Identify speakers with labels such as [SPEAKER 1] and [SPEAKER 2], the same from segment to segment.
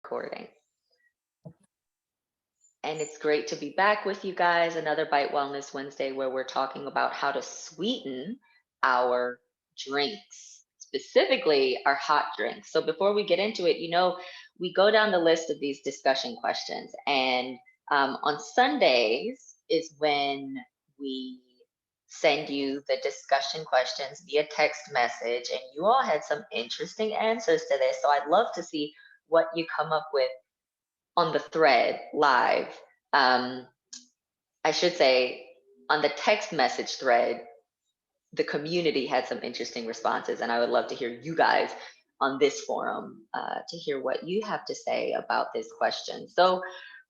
[SPEAKER 1] Recording. And it's great to be back with you guys. Another Byte Wellness Wednesday where we're talking about how to sweeten our drinks, specifically our hot drinks. So before we get into it, we go down the list of these discussion questions. And on Sundays is when we send you the discussion questions via text message. And you all had some interesting answers to this. So I'd love to see what you come up with on the thread live. Um, I should say on the text message thread, the community had some interesting responses, and I would love to hear you guys on this forum to hear what you have to say about this question. So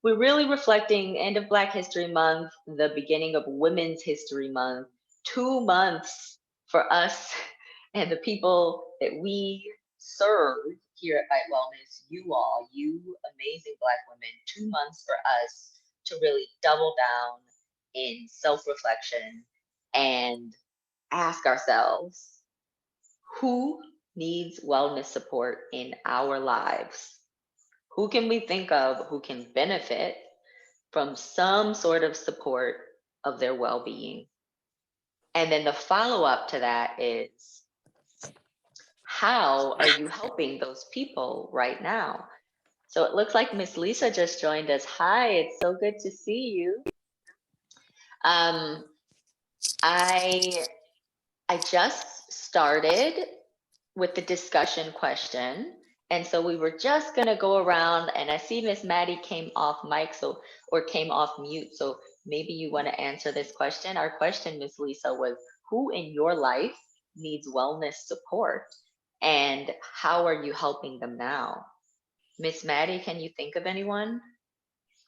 [SPEAKER 1] we're really reflecting end of Black History Month, the beginning of Women's History Month, 2 months for us and the people that we serve here at Byte Wellness, you amazing Black women, 2 months for us to really double down in self-reflection and ask ourselves, who needs wellness support in our lives? Who can we think of who can benefit from some sort of support of their well-being? And then the follow-up to that is, how are you helping those people right now? So it looks like Miss Lisa just joined us. Hi, it's so good to see you. I just started with the discussion question. And so we were just gonna go around, and I see Miss Maddie came off mic, or came off mute. So maybe you wanna answer this question. Our question, Miss Lisa, was who in your life needs wellness support? And how are you helping them now? Miss Maddie, can you think of anyone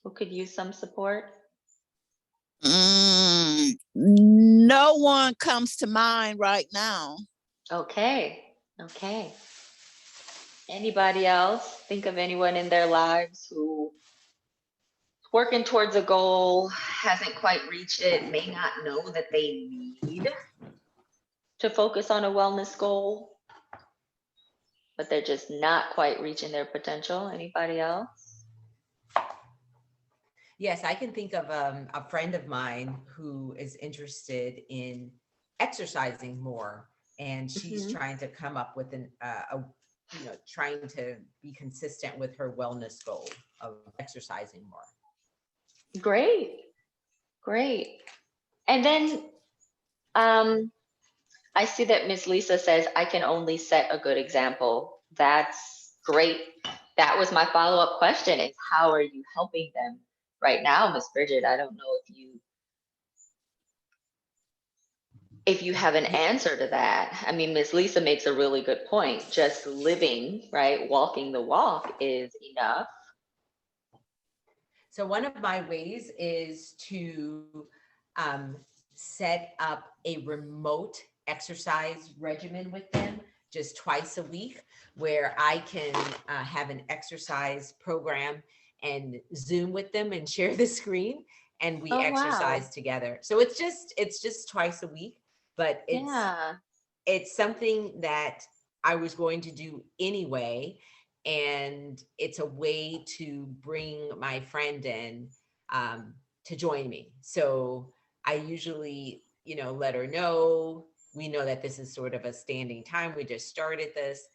[SPEAKER 1] who could use some support?
[SPEAKER 2] No one comes to mind right now.
[SPEAKER 1] Okay. Anybody else think of anyone in their lives who working towards a goal, hasn't quite reached it, may not know that they need to focus on a wellness goal, but they're just not quite reaching their potential? Anybody else?
[SPEAKER 3] Yes, I can think of a friend of mine who is interested in exercising more, and she's trying to come up with trying to be consistent with her wellness goal of exercising more.
[SPEAKER 1] Great. And then I see that Miss Lisa says, I can only set a good example. That's great. That was my follow-up question, is how are you helping them right now, Miss Bridget? I don't know if you have an answer to that. I mean, Miss Lisa makes a really good point. Just living, right, walking the walk is enough.
[SPEAKER 3] So one of my ways is to set up a remote exercise regimen with them just twice a week, where I can have an exercise program and Zoom with them and share the screen, and we exercise together. So it's just twice a week, but it's something that I was going to do anyway. And it's a way to bring my friend in to join me. So I usually, let her know. We know that this is sort of a standing time. We just started this.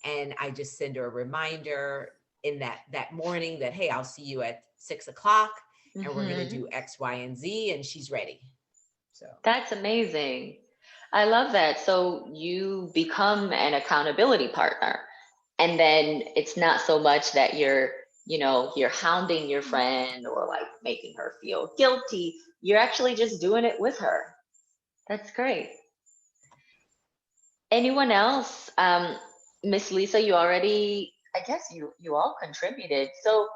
[SPEAKER 3] And I just send her a reminder in that morning that, hey, I'll see you at 6 o'clock and we're going to do X, Y, and Z, and she's ready. So
[SPEAKER 1] that's amazing. I love that. So you become an accountability partner. And then it's not so much that you're hounding your friend or like making her feel guilty. You're actually just doing it with her. That's great. Anyone else? Miss Lisa, you already, I guess you all contributed. So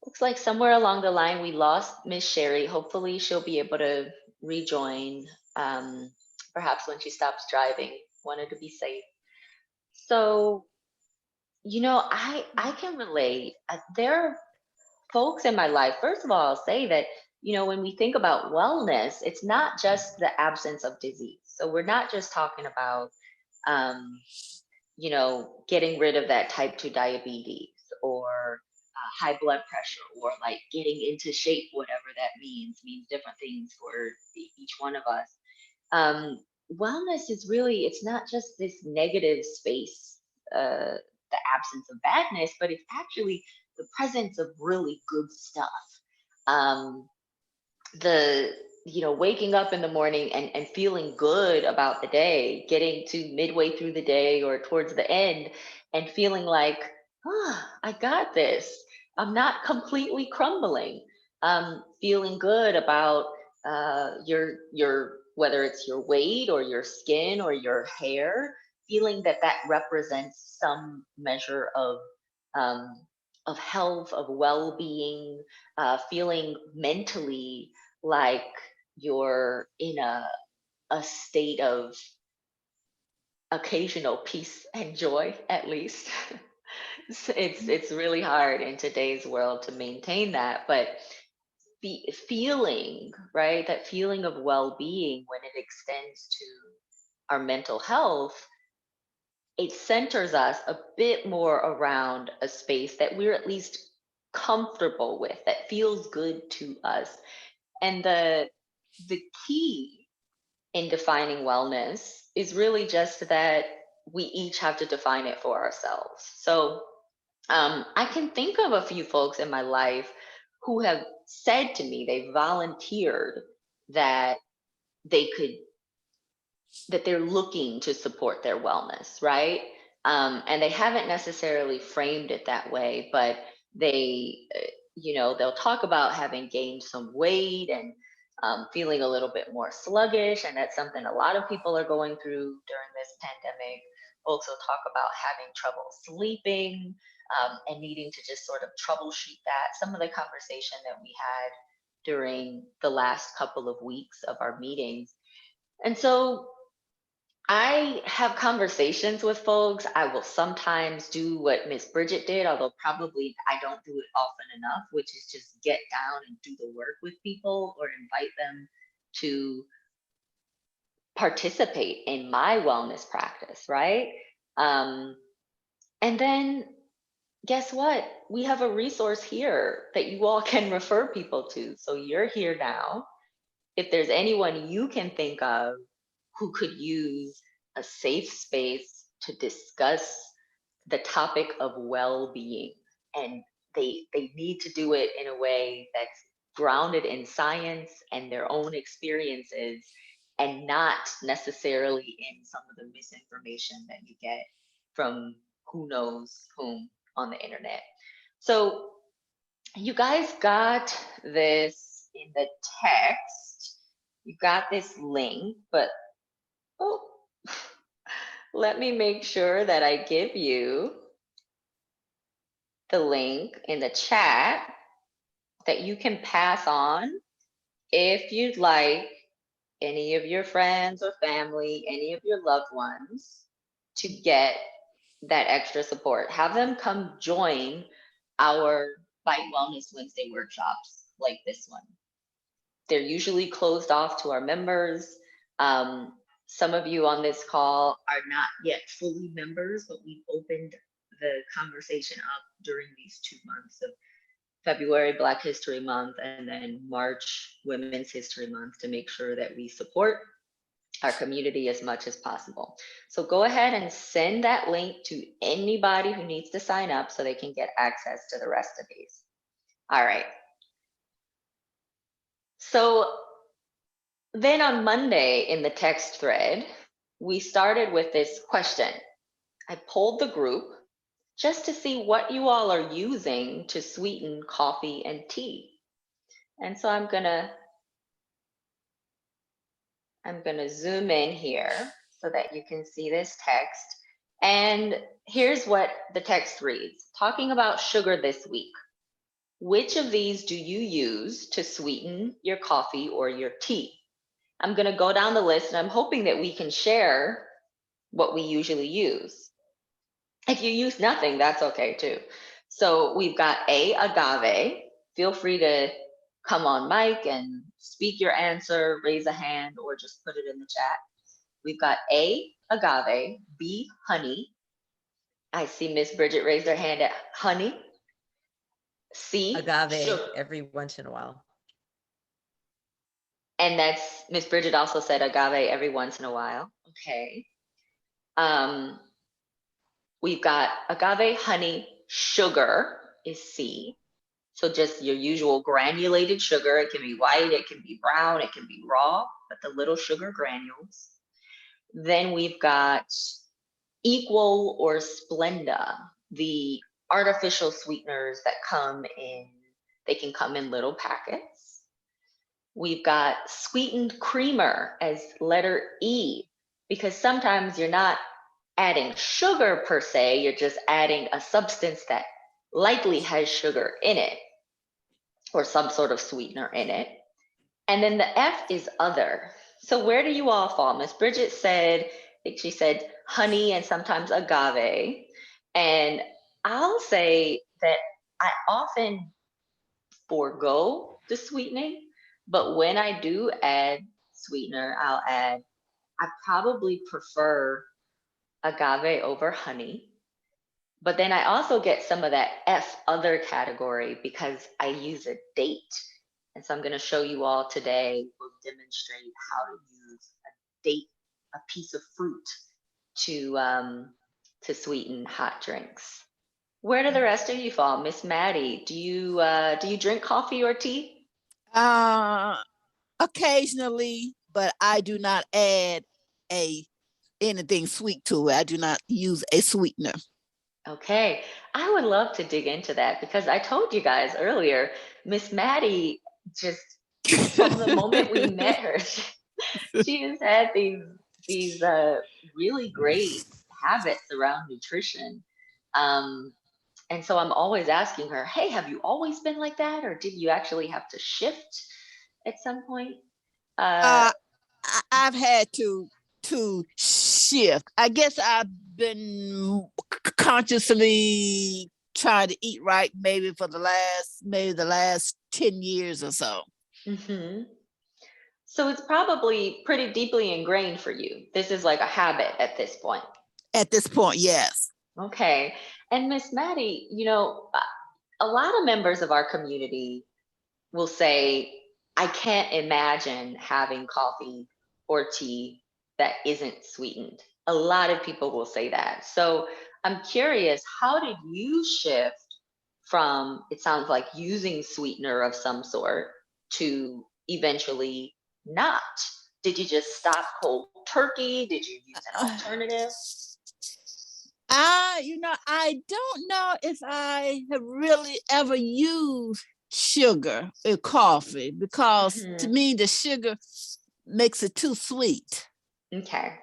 [SPEAKER 1] looks like somewhere along the line we lost Miss Sherry. Hopefully she'll be able to rejoin, perhaps when she stops driving. Wanted to be safe. So I can relate. There are folks in my life. First of all, I'll say that, when we think about wellness, it's not just the absence of disease. So we're not just talking about, getting rid of that type 2 diabetes or high blood pressure or like getting into shape, whatever that means different things for each one of us. Wellness is really, it's not just this negative space, the absence of badness, but it's actually the presence of really good stuff. Um, the waking up in the morning and feeling good about the day, getting to midway through the day or towards the end and feeling like, I got this, I'm not completely crumbling. Feeling good about your whether it's your weight or your skin or your hair, feeling that that represents some measure um, of health, of well-being, feeling mentally like you're in a state of occasional peace and joy, at least. It's really hard in today's world to maintain that, but feeling, right, that feeling of well-being, when it extends to our mental health, it centers us a bit more around a space that we're at least comfortable with, that feels good to us. And the key in defining wellness is really just that we each have to define it for ourselves. So I can think of a few folks in my life who have said to me, they volunteered that they could, that they're looking to support their wellness, right? And they haven't necessarily framed it that way, but they'll talk about having gained some weight and feeling a little bit more sluggish. And that's something a lot of people are going through during this pandemic. Folks will talk about having trouble sleeping and needing to just sort of troubleshoot that. Some of the conversation that we had during the last couple of weeks of our meetings. And so I have conversations with folks. I will sometimes do what Miss Bridget did, although probably I don't do it often enough, which is just get down and do the work with people or invite them to participate in my wellness practice, right? Um, and then guess what? We have a resource here that you all can refer people to. So you're here now. If there's anyone you can think of who could use a safe space to discuss the topic of well-being, and they need to do it in a way that's grounded in science and their own experiences, and not necessarily in some of the misinformation that you get from who knows whom on the internet. So you guys got this in the text. You got this link, but oh, let me make sure that I give you the link in the chat that you can pass on if you'd like any of your friends or family, any of your loved ones to get that extra support. Have them come join our Byte Wellness Wednesday workshops like this one. They're usually closed off to our members. Some of you on this call are not yet fully members, but we've opened the conversation up during these 2 months of February, Black History Month, and then March, Women's History Month, to make sure that we support our community as much as possible. So go ahead and send that link to anybody who needs to sign up so they can get access to the rest of these. All right. So then on Monday in the text thread, we started with this question. I polled the group just to see what you all are using to sweeten coffee and tea. And so I'm gonna zoom in here so that you can see this text. And here's what the text reads. Talking about sugar this week. Which of these do you use to sweeten your coffee or your tea? I'm going to go down the list, and I'm hoping that we can share what we usually use. If you use nothing, that's okay too. So we've got A, agave. Feel free to come on mic and speak your answer, raise a hand, or just put it in the chat. We've got A, agave, B, honey. I see Miss Bridget raised her hand at honey. C,
[SPEAKER 3] Agave
[SPEAKER 1] sugar.
[SPEAKER 3] every once in a while.
[SPEAKER 1] And that's Miss Bridget also said agave every once in a while. Okay. Um, we've got agave, honey, sugar is C. So just your usual granulated sugar. It can be white, it can be brown, it can be raw, but the little sugar granules. Then we've got Equal or Splenda, the artificial sweeteners that come in, they can come in little packets. We've got sweetened creamer as letter E, because sometimes you're not adding sugar per se, you're just adding a substance that likely has sugar in it or some sort of sweetener in it. And then the F is other. So where do you all fall? Miss Bridget said, I think she said honey and sometimes agave. And I'll say that I often forego the sweetening, but when I do add sweetener, I probably prefer agave over honey. But then I also get some of that F other category because I use a date. And so I'm going to show you all today, we'll demonstrate how to use a date, a piece of fruit to sweeten hot drinks. Where do the rest of you fall? Miss Maddie, do you drink coffee or tea?
[SPEAKER 2] Occasionally, but I do not add a anything sweet to it. I do not use a sweetener.
[SPEAKER 1] Okay, I would love to dig into that because I told you guys earlier, Miss Maddie just from the moment we met her, she has had these really great habits around nutrition. Um, and so I'm always asking her, "Hey, have you always been like that, or did you actually have to shift at some point?" Uh,
[SPEAKER 2] uh, I've had to shift. I guess I've been consciously trying to eat right maybe for the last 10 years or so.
[SPEAKER 1] mhm. So it's probably pretty deeply ingrained for you. This is like a habit at this point.
[SPEAKER 2] At this point, yes.
[SPEAKER 1] Okay. And Miss Maddie, a lot of members of our community will say, I can't imagine having coffee or tea that isn't sweetened. A lot of people will say that. So I'm curious, how did you shift from, it sounds like using sweetener of some sort to eventually not? Did you just stop cold turkey? Did you use an alternative?
[SPEAKER 2] I don't know if I have really ever used sugar in coffee because to
[SPEAKER 1] Hmm.
[SPEAKER 2] me the sugar makes it too sweet.
[SPEAKER 1] Okay.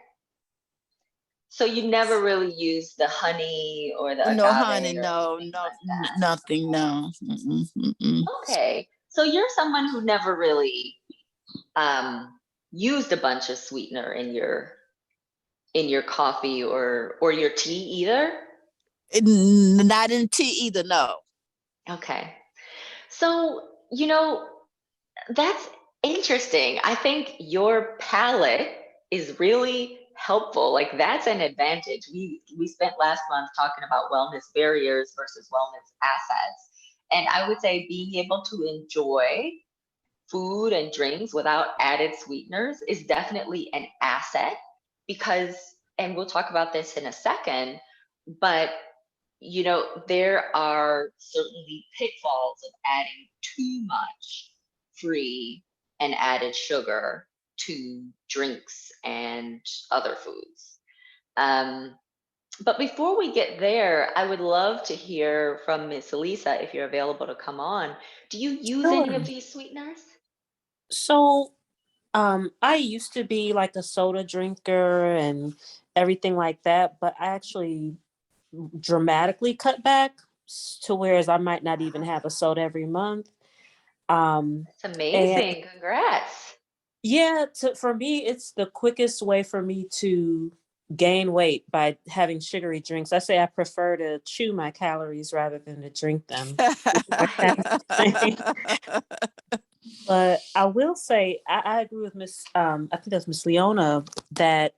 [SPEAKER 1] So you never really used the honey or the
[SPEAKER 2] No honey,
[SPEAKER 1] agave or
[SPEAKER 2] no,
[SPEAKER 1] anything
[SPEAKER 2] no,
[SPEAKER 1] like that.
[SPEAKER 2] nothing, no. Mm-mm, mm-mm.
[SPEAKER 1] Okay. So you're someone who never really um, used a bunch of sweetener in your coffee or your tea either?
[SPEAKER 2] Not in tea either, no.
[SPEAKER 1] Okay. So, that's interesting. I think your palate is really helpful. Like that's an advantage. We spent last month talking about wellness barriers versus wellness assets. And I would say being able to enjoy food and drinks without added sweeteners is definitely an asset because, and we'll talk about this in a second, but there are certainly pitfalls of adding too much free and added sugar to drinks and other foods. Um, but before we get there, I would love to hear from Miss Elisa if you're available to come on. Do you use any of
[SPEAKER 4] Sure.
[SPEAKER 1] these sweeteners?
[SPEAKER 4] So, I used to be like a soda drinker and everything like that, but I actually dramatically cut back to whereas I might not even have a soda every month. Um,
[SPEAKER 1] It's
[SPEAKER 4] and
[SPEAKER 1] amazing. Congrats.
[SPEAKER 4] yeah, for me, it's the quickest way for me to gain weight by having sugary drinks. I say I prefer to chew my calories rather than to drink them, which is like kind of insane. But I will say I agree with Miss I think that's Miss Leona that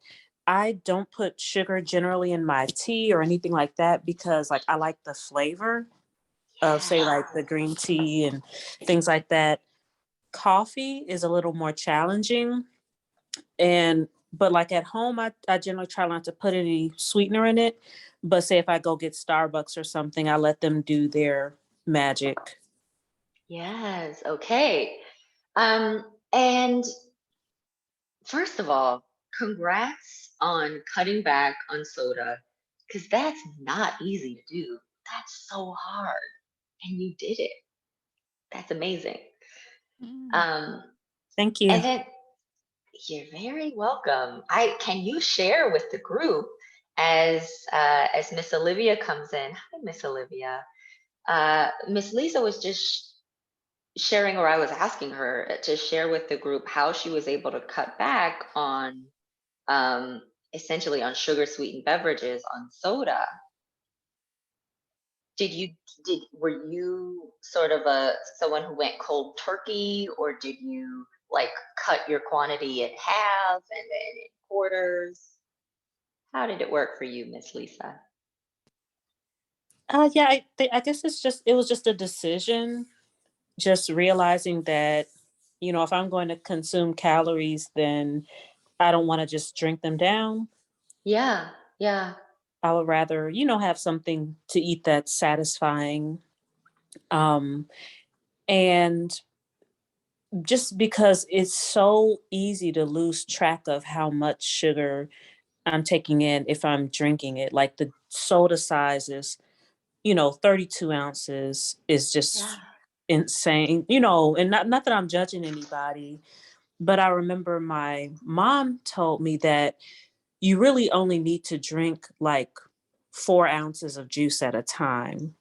[SPEAKER 4] I don't put sugar generally in my tea or anything like that because like I like the flavor. of, say,
[SPEAKER 1] Yeah.
[SPEAKER 4] like the green tea and things like that. Coffee is a little more challenging. But like at home, I generally try not to put any sweetener in it. But say if I go get Starbucks or something, I let them do their magic.
[SPEAKER 1] Yes. Okay. And first of all, congrats on cutting back on soda, because that's not easy to do. That's so hard. And you did it. That's amazing.
[SPEAKER 2] Mm.
[SPEAKER 1] Um,
[SPEAKER 4] Thank you.
[SPEAKER 1] and then you're very welcome. Can you share with the group as Miss Olivia comes in? Hi, Miss Olivia. Miss Lisa was just sharing, or I was asking her to share with the group how she was able to cut back on um, essentially on sugar sweetened beverages, on soda. Did you were you sort of someone who went cold turkey, or did you like cut your quantity in half and then in quarters? How did it work for you, Miss Lisa?
[SPEAKER 4] Yeah, I guess it was just a decision, just realizing that, if I'm going to consume calories, then I don't want to just drink them down.
[SPEAKER 1] Yeah, yeah,
[SPEAKER 4] I would rather, have something to eat that's satisfying. Um, and just because it's so easy to lose track of how much sugar I'm taking in if I'm drinking it. Like the soda sizes, 32 ounces is
[SPEAKER 1] yeah.
[SPEAKER 4] just insane, and not that I'm judging anybody, but I remember my mom told me that you really only need to drink like 4 ounces of juice at a time.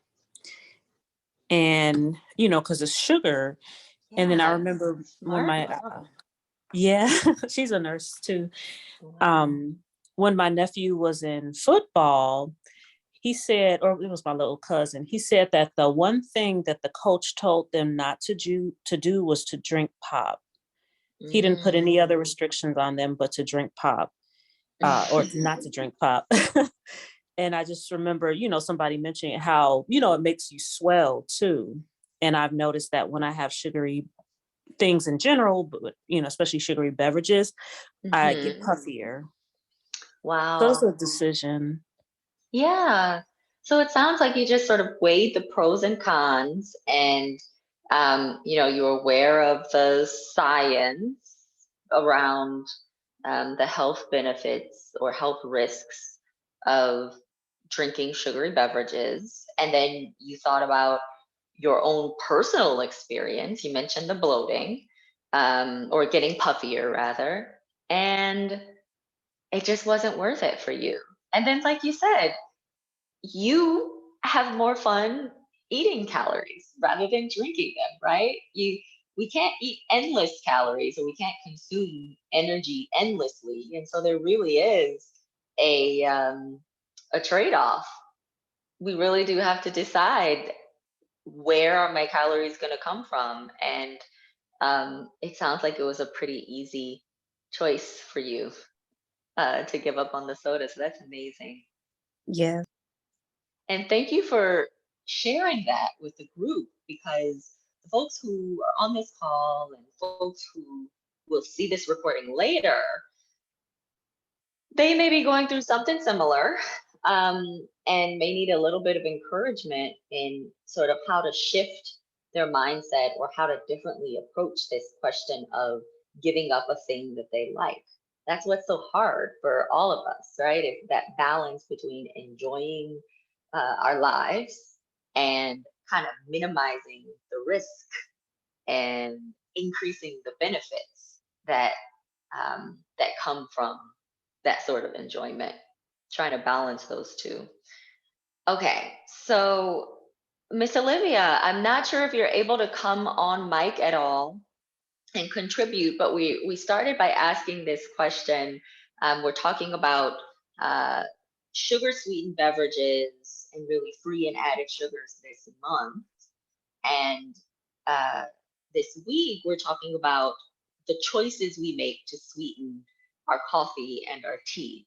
[SPEAKER 4] And, because it's sugar. And then I
[SPEAKER 1] Yeah,
[SPEAKER 4] remember when
[SPEAKER 1] smart
[SPEAKER 4] my,
[SPEAKER 1] mom.
[SPEAKER 4] yeah, she's a nurse too.
[SPEAKER 1] Wow.
[SPEAKER 4] Um, when my nephew was in football, he said, or it was my little cousin, he said that the one thing that the coach told them not to do was to drink pop. He didn't put any other
[SPEAKER 1] Mm.
[SPEAKER 4] restrictions on them but to drink pop, or not to drink pop. And I just remember, somebody mentioning how, it makes you swell too. And I've noticed that when I have sugary things in general, but, especially sugary beverages, I get
[SPEAKER 1] Mhm.
[SPEAKER 4] puffier. So it's
[SPEAKER 1] Wow.
[SPEAKER 4] a decision.
[SPEAKER 1] Yeah. So it sounds like you just sort of weighed the pros and cons, and you're aware of the science around the health benefits or health risks of drinking sugary beverages. And then you thought about your own personal experience. You mentioned the bloating, or getting puffier rather, and it just wasn't worth it for you. And then, like you said, you have more fun eating calories rather than drinking them, right? We can't eat endless calories, or we can't consume energy endlessly, and so there really is a trade-off. We really do have to decide, where are my calories going to come from? And it sounds like it was a pretty easy choice for you to give up on the soda, so that's amazing.
[SPEAKER 4] Yeah.
[SPEAKER 1] And thank you for sharing that with the group, because the folks who are on this call and folks who will see this recording later, they may be going through something similar, and may need a little bit of encouragement in sort of how to shift their mindset, or how to differently approach this question of giving up a thing that they like. That's what's so hard for all of us, right? It's that balance between enjoying our lives and kind of minimizing the risk and increasing the benefits that come from that sort of enjoyment. Trying to balance those two. Okay, so Miss Olivia, I'm not sure if you're able to come on mic at all and contribute, but we started by asking this question. We're talking about uh, sugar sweetened beverages and really free and added sugars this month. And uh, this week, we're talking about the choices we make to sweeten our coffee and our tea.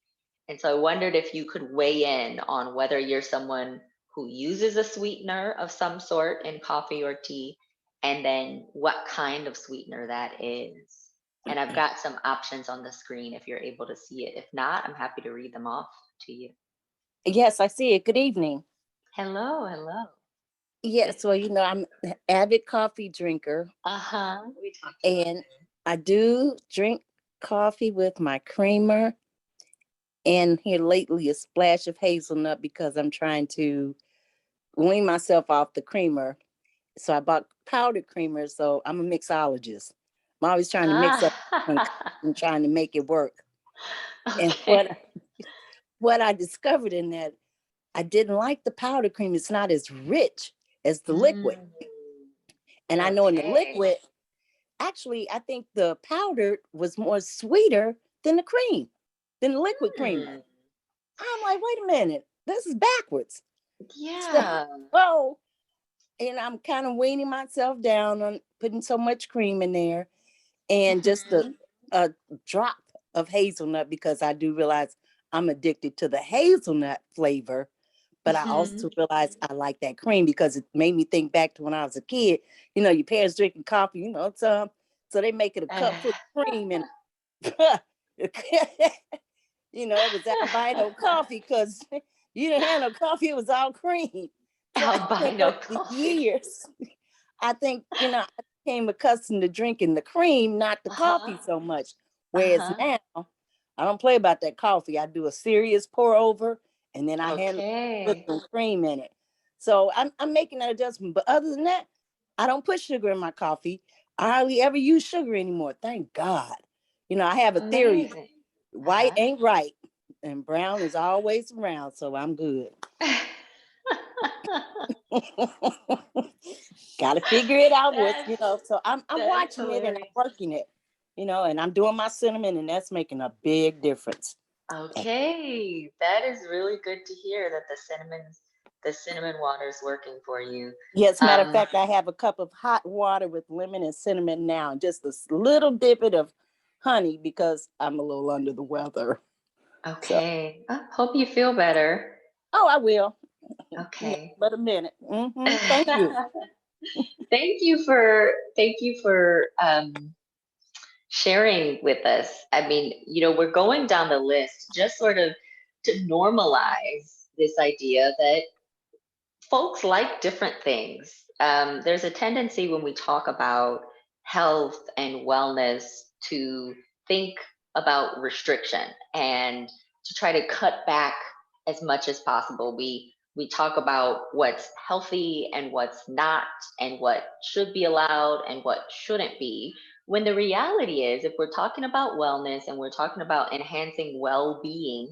[SPEAKER 1] And so I wondered if you could weigh in on whether you're someone who uses a sweetener of some sort in coffee or tea, and then what kind of sweetener that is. And I've got some options on the screen if you're able to see it. If not, I'm happy to read them off to you.
[SPEAKER 5] Yes, I see it. Good evening.
[SPEAKER 1] Hello, hello.
[SPEAKER 5] Yes, well, I'm an avid coffee drinker,
[SPEAKER 1] Uh-huh. We talked about
[SPEAKER 5] and I do drink coffee with my creamer, and here lately a splash of hazelnut because I'm trying to wean myself off the creamer. So I bought powdered creamer, so I'm a mixologist. I'm always trying to mix up and
[SPEAKER 1] Ah,
[SPEAKER 5] trying to make it work. And
[SPEAKER 1] okay.
[SPEAKER 5] what I discovered in that, I didn't like the powdered cream. It's not as rich as the liquid.
[SPEAKER 1] Mm,
[SPEAKER 5] And I know in the
[SPEAKER 1] okay.
[SPEAKER 5] liquid, actually, I think the powdered was more sweeter than the cream, than the liquid creamer.
[SPEAKER 1] Hmm.
[SPEAKER 5] I'm like, wait a minute, this is backwards. So,
[SPEAKER 1] Yeah.
[SPEAKER 5] oh, and I'm kind of weaning myself down on putting so much cream in there, and just
[SPEAKER 1] Mhm,
[SPEAKER 5] a drop of hazelnut because I do realize I'm addicted to the hazelnut flavor. But I
[SPEAKER 1] mhm.
[SPEAKER 5] also realized I like that cream because it made me think back to when I was a kid. Your parents drinking coffee, so they make it a
[SPEAKER 1] Eh,
[SPEAKER 5] cup full of cream and it was albino coffie because you didn't have no coffee, it was all cream. So I think
[SPEAKER 1] albino
[SPEAKER 5] over the
[SPEAKER 1] coffee.
[SPEAKER 5] years, I think, I became accustomed to drinking the cream, not the
[SPEAKER 1] Uh-huh.
[SPEAKER 5] coffee so much. Whereas
[SPEAKER 1] Uh-huh.
[SPEAKER 5] now, I don't play about that coffee. I do a serious pour over and then I handle put
[SPEAKER 1] Okay.
[SPEAKER 5] some cream in it. So I'm making that adjustment. But other than that, I don't put sugar in my coffee. I hardly ever use sugar anymore. Thank God. I have a theory.
[SPEAKER 1] Amazing.
[SPEAKER 5] White
[SPEAKER 1] Uh-huh.
[SPEAKER 5] ain't right. And brown is always around. So I'm good. Got to figure it out with,
[SPEAKER 1] That's
[SPEAKER 5] so I'm
[SPEAKER 1] that's
[SPEAKER 5] watching it and
[SPEAKER 1] hilarious.
[SPEAKER 5] I'm working it, and I'm doing my cinnamon and that's making a big difference.
[SPEAKER 1] Okay. That is really good to hear that the cinnamon water is working for you.
[SPEAKER 5] Yes, matter of
[SPEAKER 1] Um,
[SPEAKER 5] fact, I have a cup of hot water with lemon and cinnamon now, and just a little bit of honey because I'm a little under the weather. So,
[SPEAKER 1] okay. I hope you feel better.
[SPEAKER 5] oh, I will.
[SPEAKER 1] Okay.
[SPEAKER 5] But a minute. Thank you.
[SPEAKER 1] Thank you for sharing with us. I mean, we're going down the list just sort of to normalize this idea that folks like different things. There's a tendency when we talk about health and wellness to think about restriction and to try to cut back as much as possible. We talk about what's healthy and what's not, and what should be allowed and what shouldn't be. When the reality is, if we're talking about wellness and we're talking about enhancing well-being,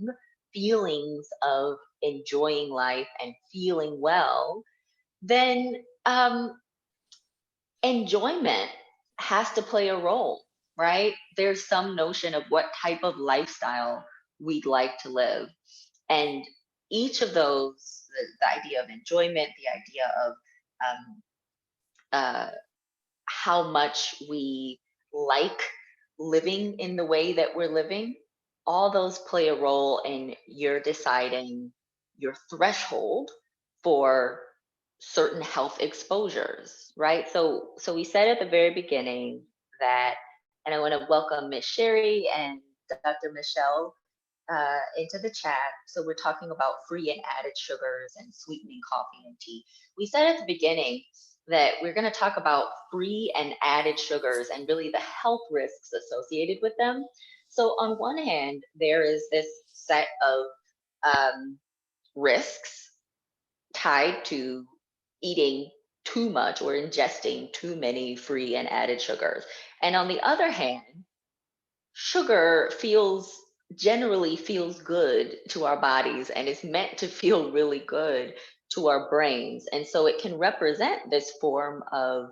[SPEAKER 1] feelings of enjoying life and feeling well, then enjoyment has to play a role, right? There's some notion of what type of lifestyle we'd like to live. And each of those, the idea of enjoyment, the idea of um, uh, how much we like living in the way that we're living, all those play a role in your deciding your threshold for certain health exposures, right? So we said at the very beginning that, and I want to welcome Miss Sherry and Dr. Michelle into the chat. So we're talking about free and added sugars and sweetening coffee and tea. We said at the beginning that we're going to talk about free and added sugars and really the health risks associated with them. So on one hand, there is this set of risks tied to eating too much or ingesting too many free and added sugars. And on the other hand, sugar generally feels good to our bodies and is meant to feel really good to our brains. And so it can represent this form of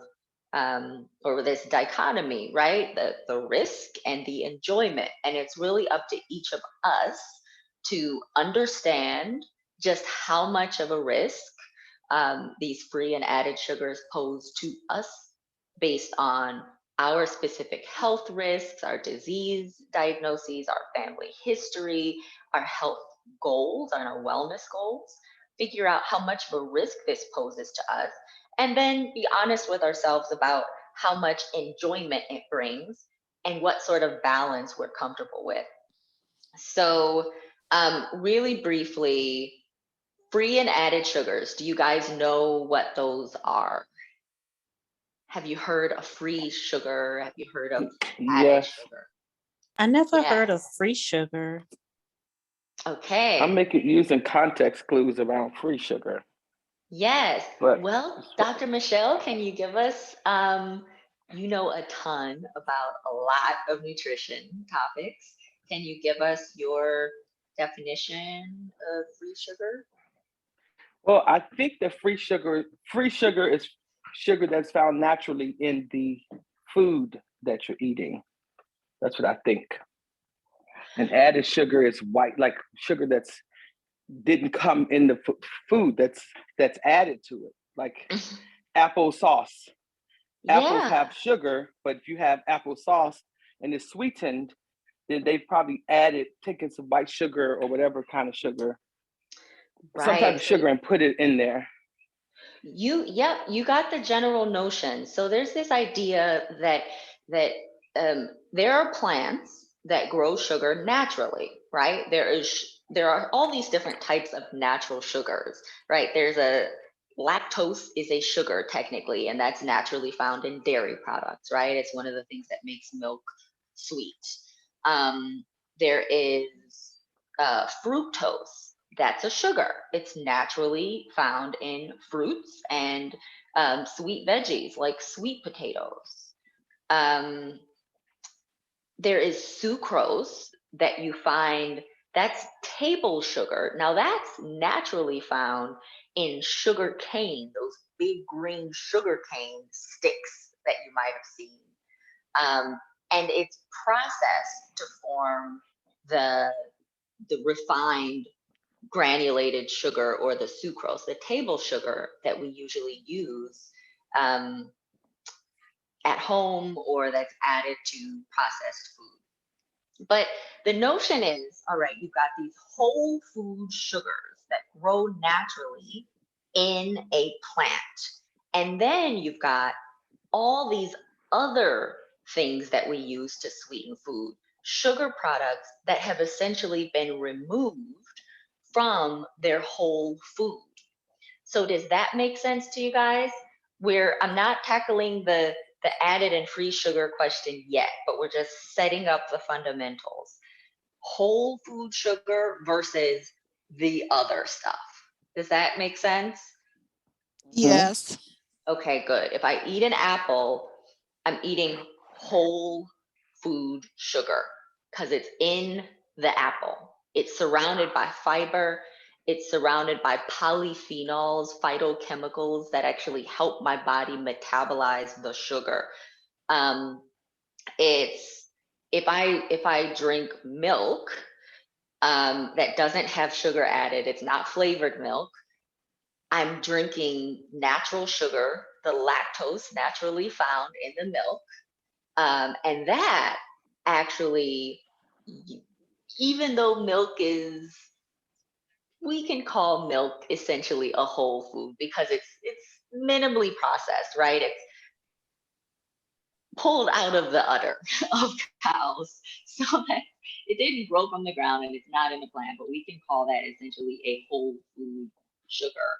[SPEAKER 1] or this dichotomy, right? The risk and the enjoyment. And it's really up to each of us to understand just how much of a risk these free and added sugars pose to us based on our specific health risks, our disease diagnoses, our family history, our health goals, and our wellness goals. figure out how much of a risk this poses to us, and then be honest with ourselves about how much enjoyment it brings and what sort of balance we're comfortable with. So, really briefly, free and added sugars. Do you guys know what those are? Have you heard of free sugar? Have you heard of added
[SPEAKER 6] Yes.
[SPEAKER 1] sugar?
[SPEAKER 4] I never
[SPEAKER 1] Yeah.
[SPEAKER 4] heard of free sugar.
[SPEAKER 1] Okay.
[SPEAKER 6] I'm making using context clues around free sugar.
[SPEAKER 1] Yes.
[SPEAKER 6] But
[SPEAKER 1] Well, Dr. Michelle, can you give us, you know a ton about a lot of nutrition topics. Can you give us your definition of free sugar?
[SPEAKER 6] well, I think the free sugar is sugar that's found naturally in the food that you're eating. That's what I think. And added sugar is white, like sugar that's didn't come in the food that's added to it, like applesauce. Apples
[SPEAKER 1] Yeah,
[SPEAKER 6] have sugar, but if you have applesauce and it's sweetened, then they've probably added, taken some white sugar or whatever kind of sugar, some type
[SPEAKER 1] right.
[SPEAKER 6] of sugar, and put it in there.
[SPEAKER 1] Yep, you got the general notion. So there's this idea that there are plants that grow sugar naturally, right? There are all these different types of natural sugars, right? There's a lactose is a sugar technically, and that's naturally found in dairy products, right? It's one of the things that makes milk sweet. There is fructose. That's a sugar. It's naturally found in fruits and sweet veggies like sweet potatoes. Um, there is sucrose that you find, that's table sugar. Now, that's naturally found in sugar cane, those big green sugar cane sticks that you might have seen. And it's processed to form the refined granulated sugar or the sucrose, the table sugar that we usually use um, at home or that's added to processed food. But the notion is, all right, you've got these whole food sugars that grow naturally in a plant. And then you've got all these other things that we use to sweeten food, sugar products that have essentially been removed from their whole food. So does that make sense to you guys? Where I'm not tackling the added and free sugar question yet, but we're just setting up the fundamentals. Whole food sugar versus the other stuff. Does that make sense?
[SPEAKER 2] Yes.
[SPEAKER 1] Okay, good. If I eat an apple, I'm eating whole food sugar because it's in the apple. It's surrounded by fiber. It's surrounded by polyphenols, phytochemicals that actually help my body metabolize the sugar. Um, it's if I drink milk that doesn't have sugar added, it's not flavored milk. I'm drinking natural sugar, the lactose naturally found in the milk. And that actually, even though milk is, we can call milk essentially a whole food because it's minimally processed, right? It's pulled out of the udder of cows so that it didn't grow from the ground and it's not in the plant, but we can call that essentially a whole food sugar,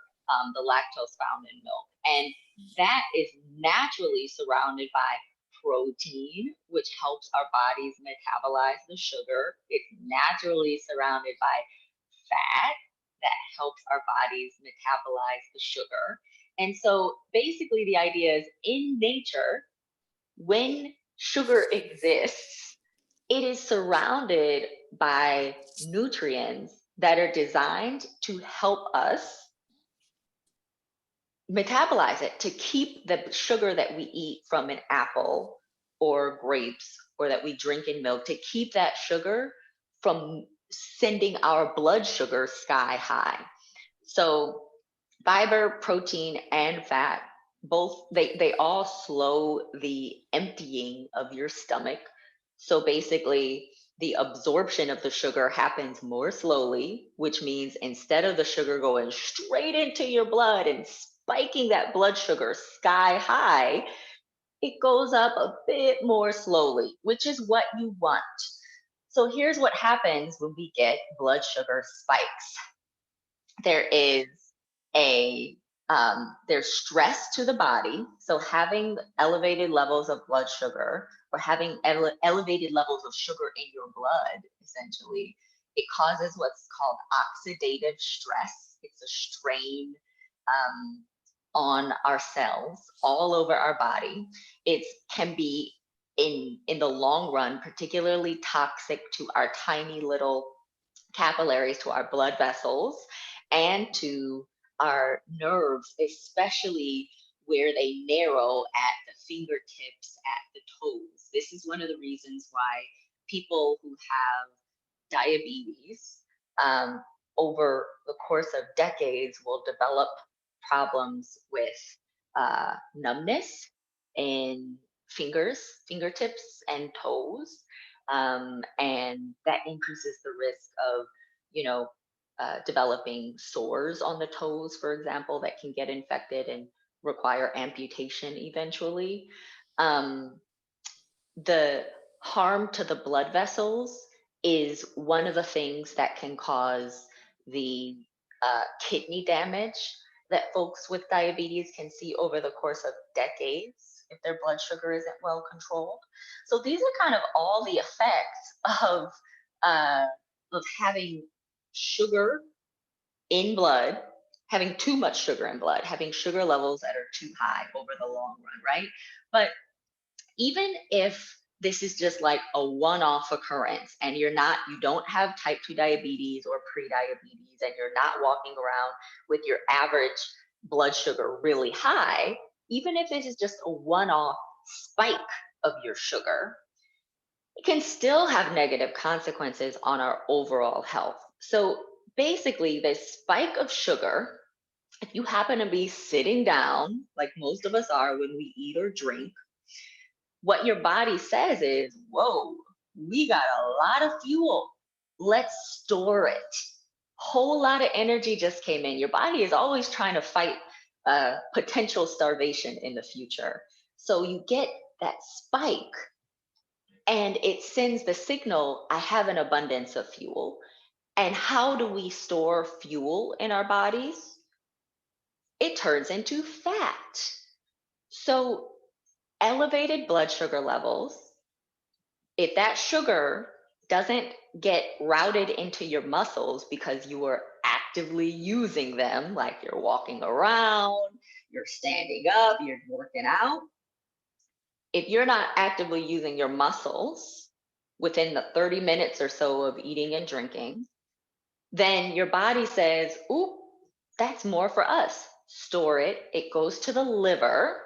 [SPEAKER 1] the lactose found in milk. And that is naturally surrounded by protein, which helps our bodies metabolize the sugar. It's naturally surrounded by fat that helps our bodies metabolize the sugar. And so basically the idea is in nature, when sugar exists, it is surrounded by nutrients that are designed to help us metabolize it, to keep the sugar that we eat from an apple or grapes or that we drink in milk, to keep that sugar from sending our blood sugar sky high. So fiber, protein, and fat, both they all slow the emptying of your stomach. So basically, the absorption of the sugar happens more slowly, which means instead of the sugar going straight into your blood and spiking that blood sugar sky high, it goes up a bit more slowly, which is what you want. So here's what happens when we get blood sugar spikes. There is there's stress to the body. So having elevated levels of blood sugar or having elevated levels of sugar in your blood, essentially, it causes what's called oxidative stress. It's a strain on our cells all over our body. It can be in the long run particularly toxic to our tiny little capillaries, to our blood vessels, and to our nerves, especially where they narrow at the fingertips, at the toes. This is one of the reasons why people who have diabetes over the course of decades will develop problems with numbness in fingertips, and toes. And that increases the risk of, developing sores on the toes, for example, that can get infected and require amputation eventually. Um, the harm to the blood vessels is one of the things that can cause the kidney damage that folks with diabetes can see over the course of decades if their blood sugar isn't well controlled. So these are kind of all the effects uh, of having sugar in blood, having too much sugar in blood, having sugar levels that are too high over the long run, right? But even if this is just like a one-off occurrence and you don't have type 2 diabetes or pre-diabetes and you're not walking around with your average blood sugar really high, even if it is just a one-off spike of your sugar, it can still have negative consequences on our overall health. So basically, this spike of sugar, if you happen to be sitting down, like most of us are when we eat or drink, what your body says is, whoa, we got a lot of fuel. Let's store it. Whole lot of energy just came in. Your body is always trying to fight potential starvation in the future. So you get that spike and it sends the signal, I have an abundance of fuel. And how do we store fuel in our bodies? It turns into fat. So elevated blood sugar levels, if that sugar doesn't get routed into your muscles because you are actively using them, like you're walking around, you're standing up, you're working out, if you're not actively using your muscles within the 30 minutes or so of eating and drinking, then your body says, ooh, that's more for us. Store it. It goes to the liver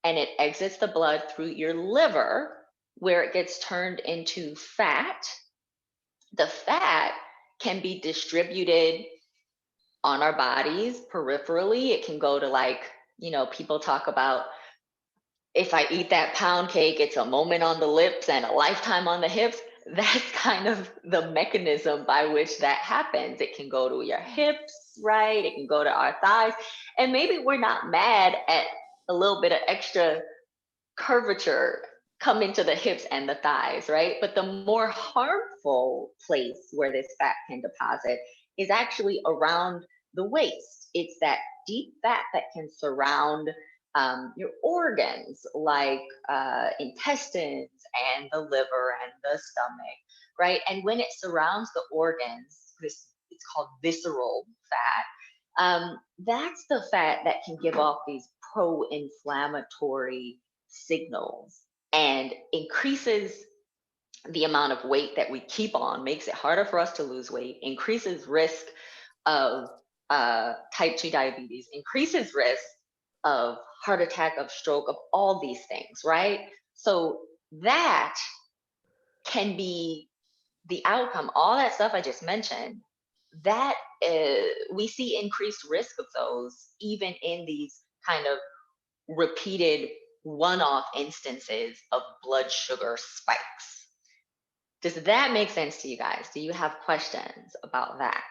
[SPEAKER 1] and it exits the blood through your liver where it gets turned into fat. The fat can be distributed on our bodies peripherally. It can go to, like, people talk about, if I eat that pound cake, it's a moment on the lips and a lifetime on the hips. That's kind of the mechanism by which that happens. It can go to your hips, right? It can go to our thighs. And maybe we're not mad at a little bit of extra curvature coming to the hips and the thighs, right? But the more harmful place where this fat can deposit is actually around the waist. It's that deep fat that can surround your organs, like intestines and the liver and the stomach, right? And when it surrounds the organs, it's called visceral fat. That's the fat that can give off these pro-inflammatory signals and increases the amount of weight that we keep on, makes it harder for us to lose weight, increases risk of type 2 diabetes, increases risk of heart attack, of stroke, of all these things, right? So that can be the outcome. All that stuff I just mentioned, that we see increased risk of those even in these kind of repeated one-off instances of blood sugar spikes. Does that make sense to you guys? Do you have questions about that?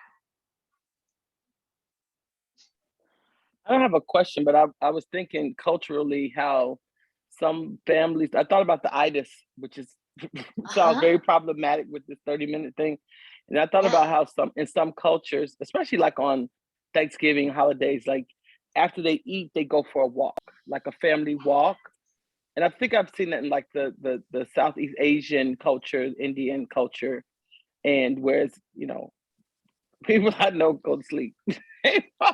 [SPEAKER 6] I don't have a question, but I was thinking culturally how some families, I thought about the itis, which is sounds
[SPEAKER 1] Uh-huh.
[SPEAKER 6] very problematic with this 30-minute thing. And I thought
[SPEAKER 1] Yeah.
[SPEAKER 6] about how in some cultures, especially like on Thanksgiving holidays, like after they eat, they go for a walk, like a family walk. And I think I've seen that in like the Southeast Asian culture, Indian culture, and whereas, people I know go to sleep.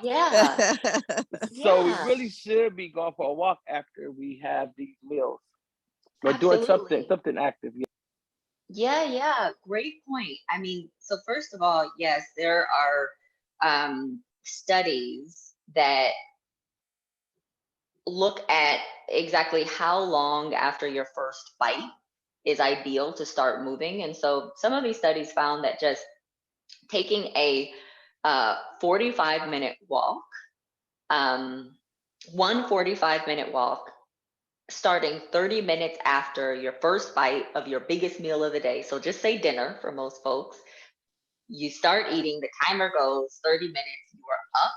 [SPEAKER 1] Yeah.
[SPEAKER 6] So we
[SPEAKER 1] Yeah.
[SPEAKER 6] really should be going for a walk after we have these meals or doing something
[SPEAKER 1] Absolutely.
[SPEAKER 6] something active. Yeah.
[SPEAKER 1] Yeah, yeah. Great point. I mean, so first of all, yes, there are studies that look at exactly how long after your first bite is ideal to start moving. And so some of these studies found that just taking a 45-minute walk, um, one 45-minute walk, starting 30 minutes after your first bite of your biggest meal of the day. So just say dinner for most folks. You start eating, the timer goes 30 minutes, you are up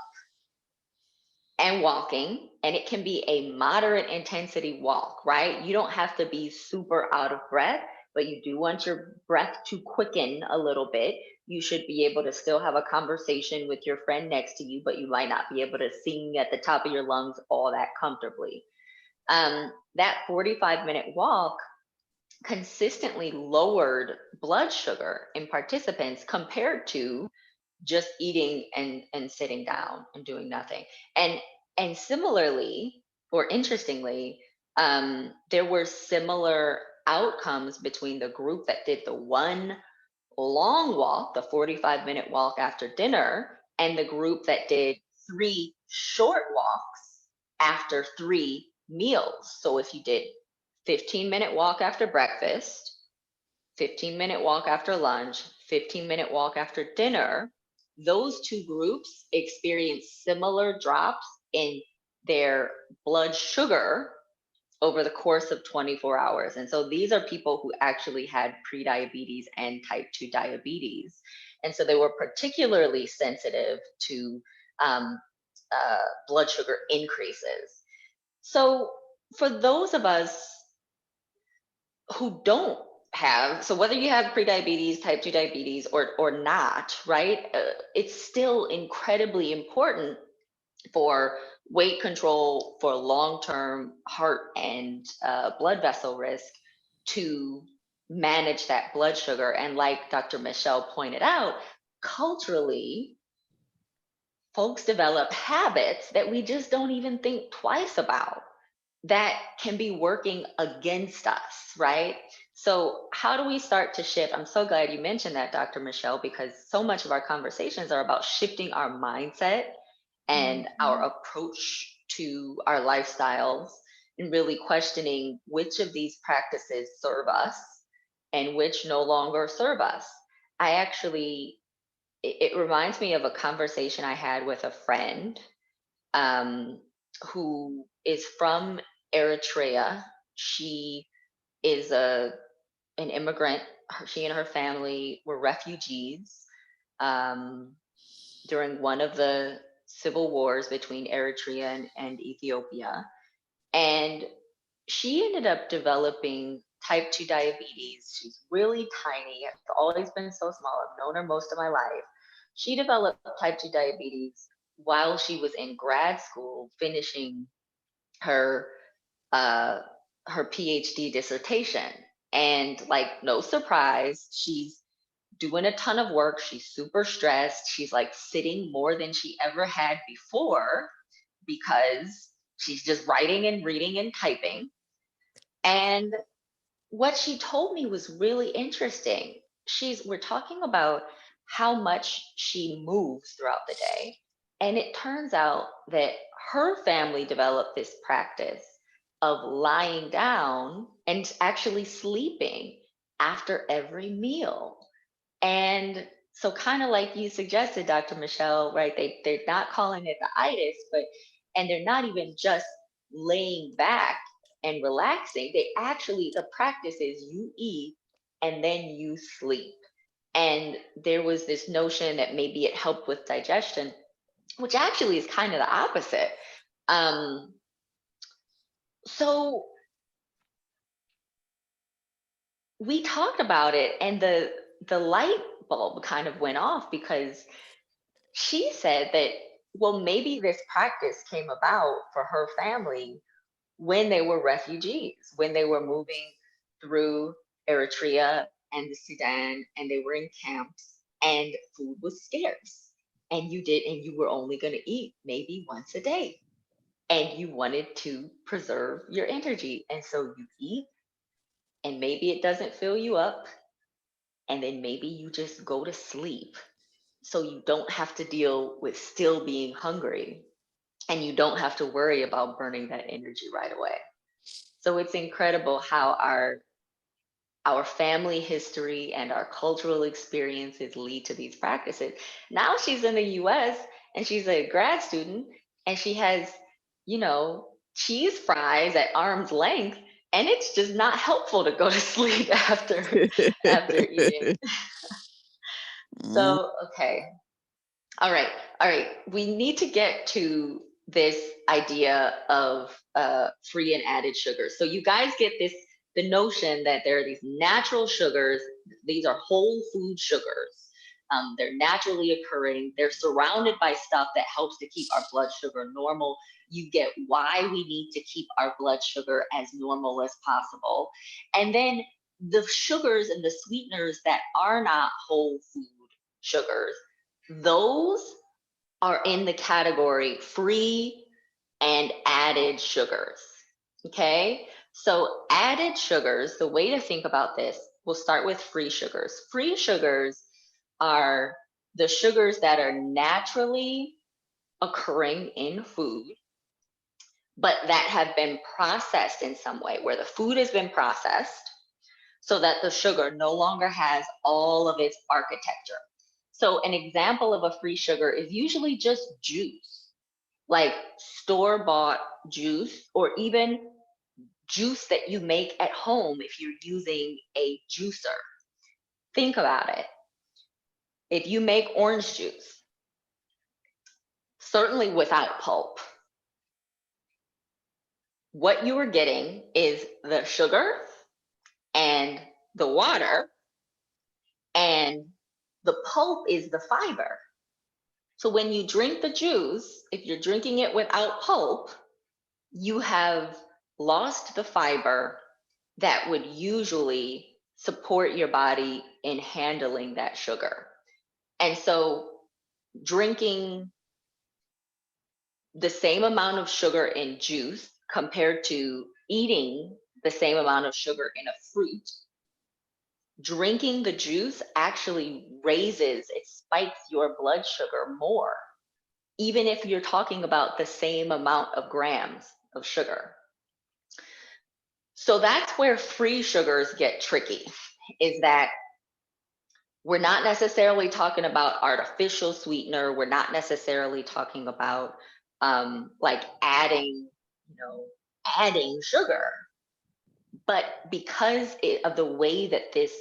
[SPEAKER 1] and walking, and it can be a moderate intensity walk, right? You don't have to be super out of breath, but you do want your breath to quicken a little bit. You should be able to still have a conversation with your friend next to you, but you might not be able to sing at the top of your lungs all that comfortably. That 45-minute walk consistently lowered blood sugar in participants compared to just eating and sitting down and doing nothing. And and similarly, or interestingly, there were similar outcomes between the group that did the one long walk, the 45-minute walk after dinner, and the group that did 3 short walks after 3 meals. So if you did 15-minute walk after breakfast, 15-minute walk after lunch, 15-minute walk after dinner, those two groups experienced similar drops in their blood sugar over the course of 24 hours. And so these are people who actually had prediabetes and type 2 diabetes. And so they were particularly sensitive to um, blood sugar increases. So for those of us who don't have, so whether you have prediabetes, type 2 diabetes, or not, right, it's still incredibly important for weight control, for long-term heart and blood vessel risk, to manage that blood sugar. And like Dr. Michelle pointed out, culturally, folks develop habits that we just don't even think twice about that can be working against us, right? So, how do we start to shift? I'm so glad you mentioned that, Dr. Michelle, because so much of our conversations are about shifting our mindset and our approach to our lifestyles, and really questioning which of these practices serve us and which no longer serve us. I actually, it reminds me of a conversation I had with a friend um, who is from Eritrea. She is an immigrant. She and her family were refugees um, during one of the civil wars between Eritrea and Ethiopia. And she ended up developing type 2 diabetes. She's really tiny, has always been so small. I've known her most of my life. She developed type 2 diabetes while she was in grad school finishing her uh, her PhD dissertation. And like, no surprise, she's doing a ton of work. She's super stressed. She's like sitting more than she ever had before because she's just writing and reading and typing. And what she told me was really interesting. We're talking about how much she moves throughout the day. And it turns out that her family developed this practice of lying down and actually sleeping after every meal. And so, kind of like you suggested, Dr. Michelle, right? They're not calling it the itis, but and they're not even just laying back and relaxing. They actually, the practice is you eat and then you sleep. And there was this notion that maybe it helped with digestion, which actually is kind of the opposite. Um, so we talked about it, and the light bulb kind of went off, because she said that, well, maybe this practice came about for her family when they were refugees, when they were moving through Eritrea and the Sudan, and they were in camps, and food was scarce, and you were only going to eat maybe once a day, and you wanted to preserve your energy, and so you eat, and maybe it doesn't fill you up, and then maybe you just go to sleep, so you don't have to deal with still being hungry, and you don't have to worry about burning that energy right away. So it's incredible how our family history and our cultural experiences lead to these practices. Now she's in the US and she's a grad student, and she has, cheese fries at arm's length, and it's just not helpful to go to sleep after eating.
[SPEAKER 2] Mm.
[SPEAKER 1] So, okay. All right. All right. We need to get to this idea of free and added sugars. So you guys get the notion that there are these natural sugars. These are whole food sugars. They're naturally occurring. They're surrounded by stuff that helps to keep our blood sugar normal. You get why we need to keep our blood sugar as normal as possible. And then the sugars and the sweeteners that are not whole food sugars, those are in the category free and added sugars. Okay, so added sugars, the way to think about this, we'll start with free sugars. Free sugars are the sugars that are naturally occurring in food, but that have been processed in some way, where the food has been processed so that the sugar no longer has all of its architecture. So an example of a free sugar is usually just juice, like store-bought juice, or even juice that you make at home if you're using a juicer. Think about it. If you make orange juice, certainly without pulp, what you are getting is the sugar and the water, and the pulp is the fiber. So when you drink the juice, if you're drinking it without pulp, you have lost the fiber that would usually support your body in handling that sugar. And so drinking the same amount of sugar in juice compared to eating the same amount of sugar in a fruit, drinking the juice actually it spikes your blood sugar more, even if you're talking about the same amount of grams of sugar. So that's where free sugars get tricky, is that we're not necessarily talking about artificial sweetener. We're not necessarily talking about like adding sugar. But because of the way that this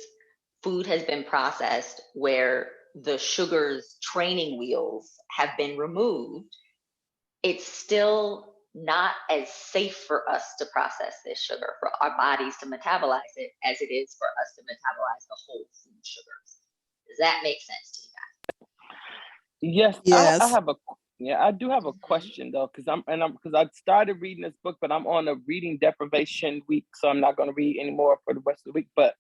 [SPEAKER 1] food has been processed, where the sugar's training wheels have been removed, it's still not as safe for us to process this sugar, for our bodies to metabolize it, as it is for us to metabolize the whole food sugars. Does that make sense to you
[SPEAKER 6] Yes, I
[SPEAKER 2] Yes.
[SPEAKER 6] have I do have a question though, because I started reading this book, but I'm on a reading deprivation week, so I'm not going to read anymore for the rest of the week. But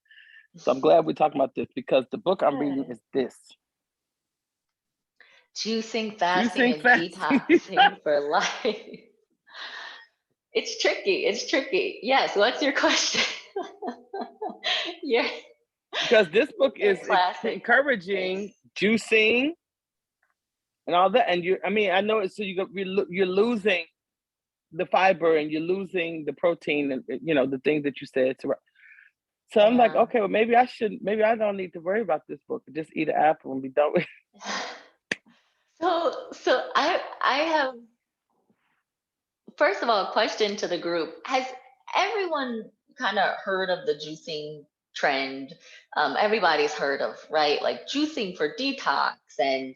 [SPEAKER 6] so I'm glad we're talking about this, because the book I'm reading
[SPEAKER 1] guys?
[SPEAKER 6] is this:
[SPEAKER 1] Juicing, fasting,
[SPEAKER 6] Juicing
[SPEAKER 1] and
[SPEAKER 6] Fasting.
[SPEAKER 1] detoxing for life. It's tricky. It's tricky. Yes. What's your question? your
[SPEAKER 6] Because this book
[SPEAKER 1] your
[SPEAKER 6] is
[SPEAKER 1] classic
[SPEAKER 6] encouraging
[SPEAKER 1] face.
[SPEAKER 6] juicing and all that, and I know it's so you're losing the fiber and you're losing the protein, and the things that you said. So I'm like,
[SPEAKER 1] Yeah.
[SPEAKER 6] okay, well maybe I don't need to worry about this book. Just eat an apple and be done with it.
[SPEAKER 1] So I have, first of all, a question to the group. Has everyone kind of heard of the juicing trend. Everybody's heard of, right? Like juicing for detox. And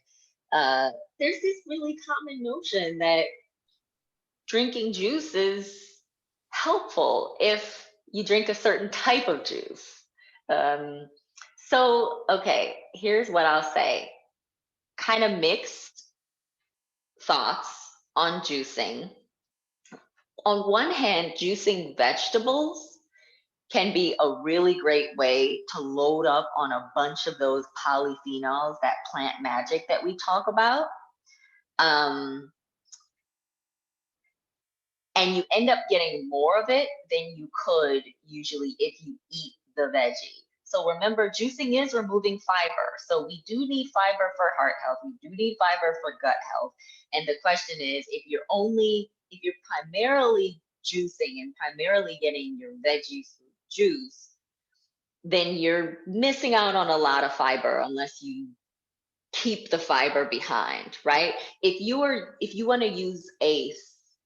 [SPEAKER 1] there's this really common notion that drinking juice is helpful if you drink a certain type of juice. Um, okay, here's what I'll say. Kind of mixed thoughts on juicing. On one hand, juicing vegetables can be a really great way to load up on a bunch of those polyphenols, that plant magic that we talk about. And you end up getting more of it than you could usually if you eat the veggie. So remember, juicing is removing fiber. So we do need fiber for heart health. We do need fiber for gut health. And the question is, if you're primarily juicing and primarily getting your veggies through juice, then you're missing out on a lot of fiber unless you keep the fiber behind, right? If you want to use a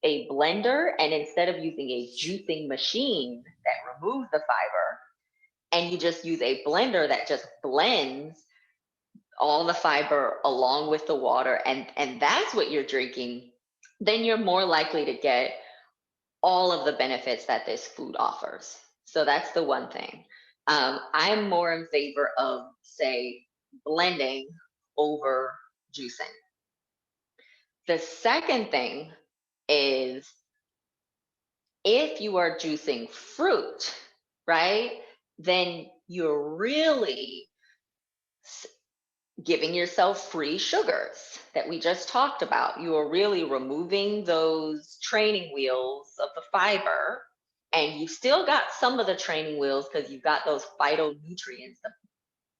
[SPEAKER 1] blender, and instead of using a juicing machine that removes the fiber, and you just use a blender that just blends all the fiber along with the water, and that's what you're drinking, then you're more likely to get all of the benefits that this food offers. So that's the one thing. I'm more in favor of, say, blending over juicing. The second thing is, if you are juicing fruit, right, then you're really giving yourself free sugars that we just talked about. You are really removing those training wheels of the fiber, and you still got some of the training wheels because you've got those phytonutrients, the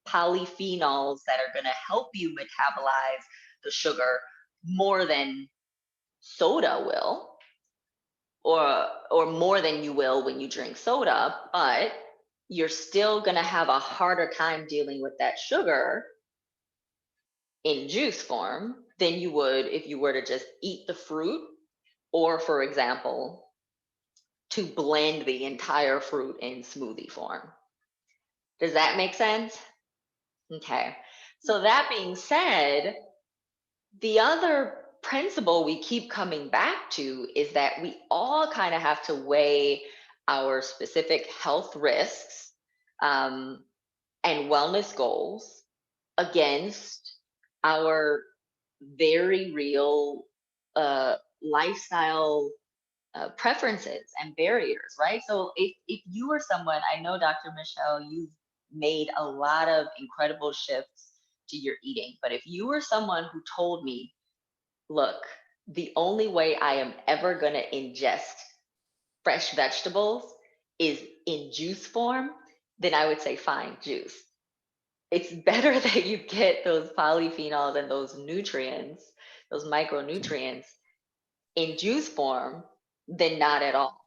[SPEAKER 1] polyphenols that are going to help you metabolize the sugar more than soda will, or more than you will when you drink soda, but you're still going to have a harder time dealing with that sugar in juice form than you would if you were to just eat the fruit, or, for example, to blend the entire fruit in smoothie form. Does that make sense? Okay. So that being said, the other principle we keep coming back to is that we all kind of have to weigh our specific health risks and wellness goals against our very real lifestyle preferences and barriers, right? So if you were someone, I know, Dr. Michelle, you've made a lot of incredible shifts to your eating, but if you were someone who told me, look, the only way I am ever going to ingest fresh vegetables is in juice form, then I would say, fine, juice. It's better that you get those polyphenols and those nutrients, those micronutrients, in juice form than not at all.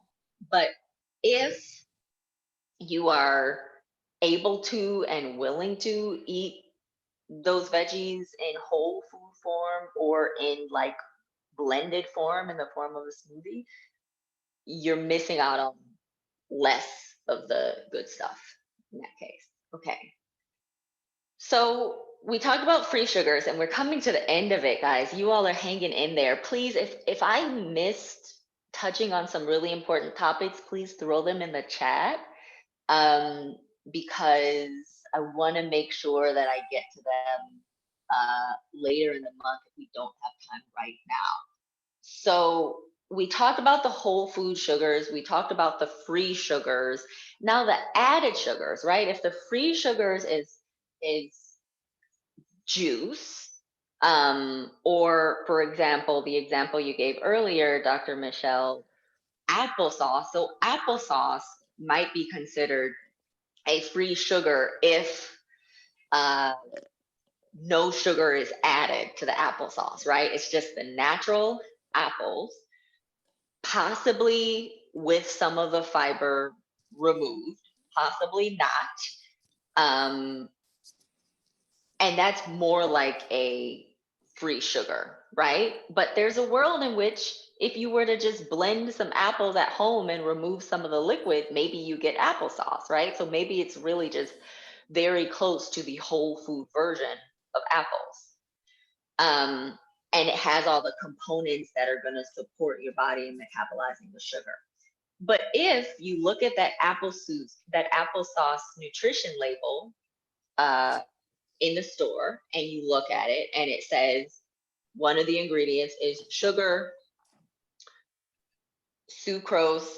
[SPEAKER 1] But if you are able to and willing to eat those veggies in whole food form or in like blended form in the form of a smoothie, you're missing out on less of the good stuff in that case. Okay. So we talked about free sugars, and we're coming to the end of it, guys. You all are hanging in there. Please, if I missed touching on some really important topics, please throw them in the chat, because I want to make sure that I get to them later in the month if we don't have time right now. So we talked about the whole food sugars. We talked about the free sugars. Now the added sugars, right? If the free sugars is juice, or, for example, the example you gave earlier, Dr. Michelle, applesauce. So applesauce might be considered a free sugar if no sugar is added to the applesauce, right? It's just the natural apples, possibly with some of the fiber removed, possibly not. And that's more like a free sugar, right? But there's a world in which if you were to just blend some apples at home and remove some of the liquid, maybe you get applesauce, right? So maybe it's really just very close to the whole food version of apples. And it has all the components that are going to support your body in metabolizing the sugar. But if you look at that applesauce nutrition label in the store, and you look at it and it says one of the ingredients is sugar, sucrose,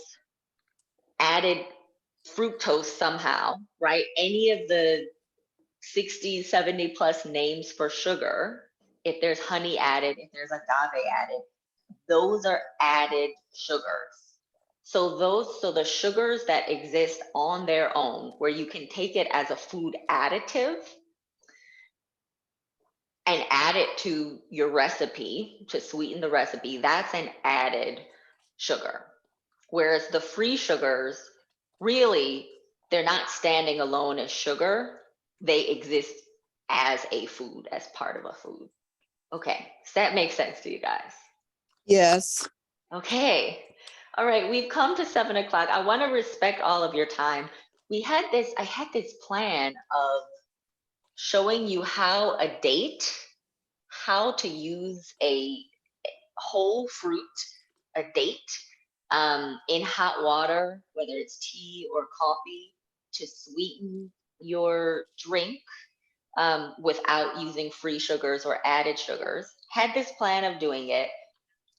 [SPEAKER 1] added fructose somehow, right? Any of the 60, 70 plus names for sugar, if there's honey added, if there's agave added, those are added sugars. So the sugars that exist on their own, where you can take it as a food additive and add it to your recipe to sweeten the recipe, that's an added sugar. Whereas the free sugars, really, they're not standing alone as sugar. They exist as a food, as part of a food. Okay, does that make sense to you guys?
[SPEAKER 2] Yes.
[SPEAKER 1] Okay. All right, we've come to 7 o'clock. I want to respect all of your time. I had this plan of showing you how to use a whole fruit, a date, in hot water, whether it's tea or coffee, to sweeten your drink without using free sugars or added sugars. Had this plan of doing it.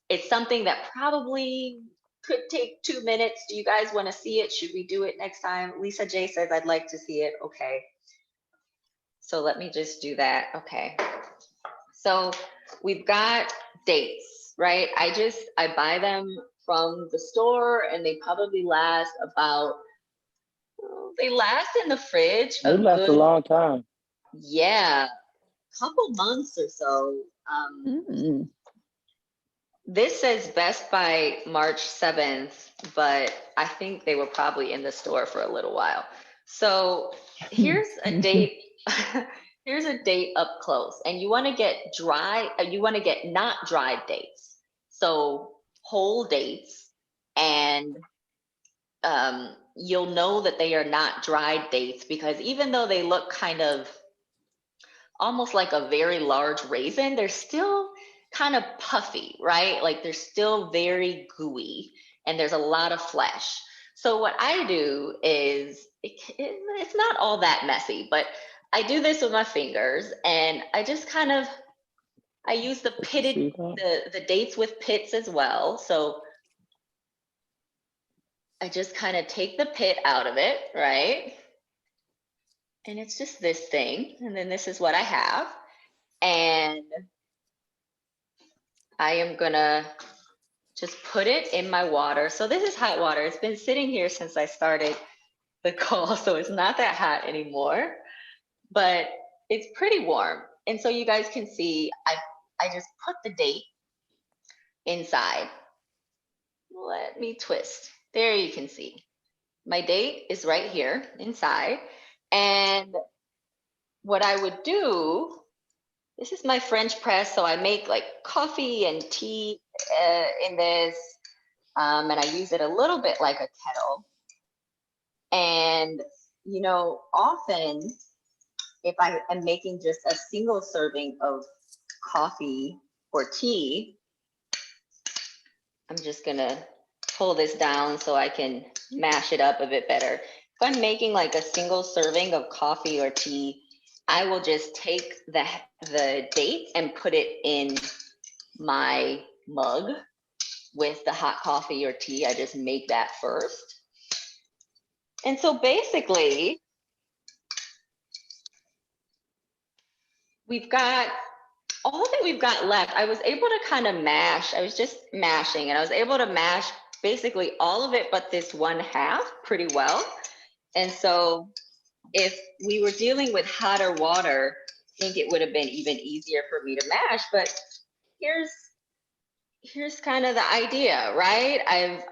[SPEAKER 1] It's something that probably could take 2 minutes. Do you guys want to see it? Should we do it next time? Lisa J says, I'd like to see it. Okay. So let me just do that. Okay. So we've got dates, right? I buy them from the store, and they probably last they last in the fridge
[SPEAKER 6] They
[SPEAKER 1] a
[SPEAKER 6] last a
[SPEAKER 1] good,
[SPEAKER 6] long time.
[SPEAKER 1] yeah, couple months or so.
[SPEAKER 2] Mm.
[SPEAKER 1] This says best by March 7th, but I think they were probably in the store for a little while. So here's a date. Here's a date up close, and you want to get not dried dates. So whole dates, and you'll know that they are not dried dates because even though they look kind of almost like a very large raisin, they're still kind of puffy, right? Like they're still very gooey and there's a lot of flesh. So what I do is, it's not all that messy, but I do this with my fingers, and I just I use the pitted, the dates with pits as well. So I just kind of take the pit out of it, right? And it's just this thing. And then this is what I have. And I am gonna just put it in my water. So this is hot water. It's been sitting here since I started the call, so it's not that hot anymore, but it's pretty warm. And so you guys can see, I just put the date inside. Let me twist. There you can see. My date is right here inside. And what I would do, this is my French press, so I make like coffee and tea in this, and I use it a little bit like a kettle. And, often if I am making just a single serving of coffee or tea, I'm just gonna pull this down so I can mash it up a bit better. If I'm making like a single serving of coffee or tea, I will just take the date and put it in my mug with the hot coffee or tea. I just make that first. And so basically, we've got all that we've got left. I was able to kind of mash. I was just mashing, and I was able to mash basically all of it but this one half pretty well. And so if we were dealing with hotter water, I think it would have been even easier for me to mash. But here's kind of the idea, right?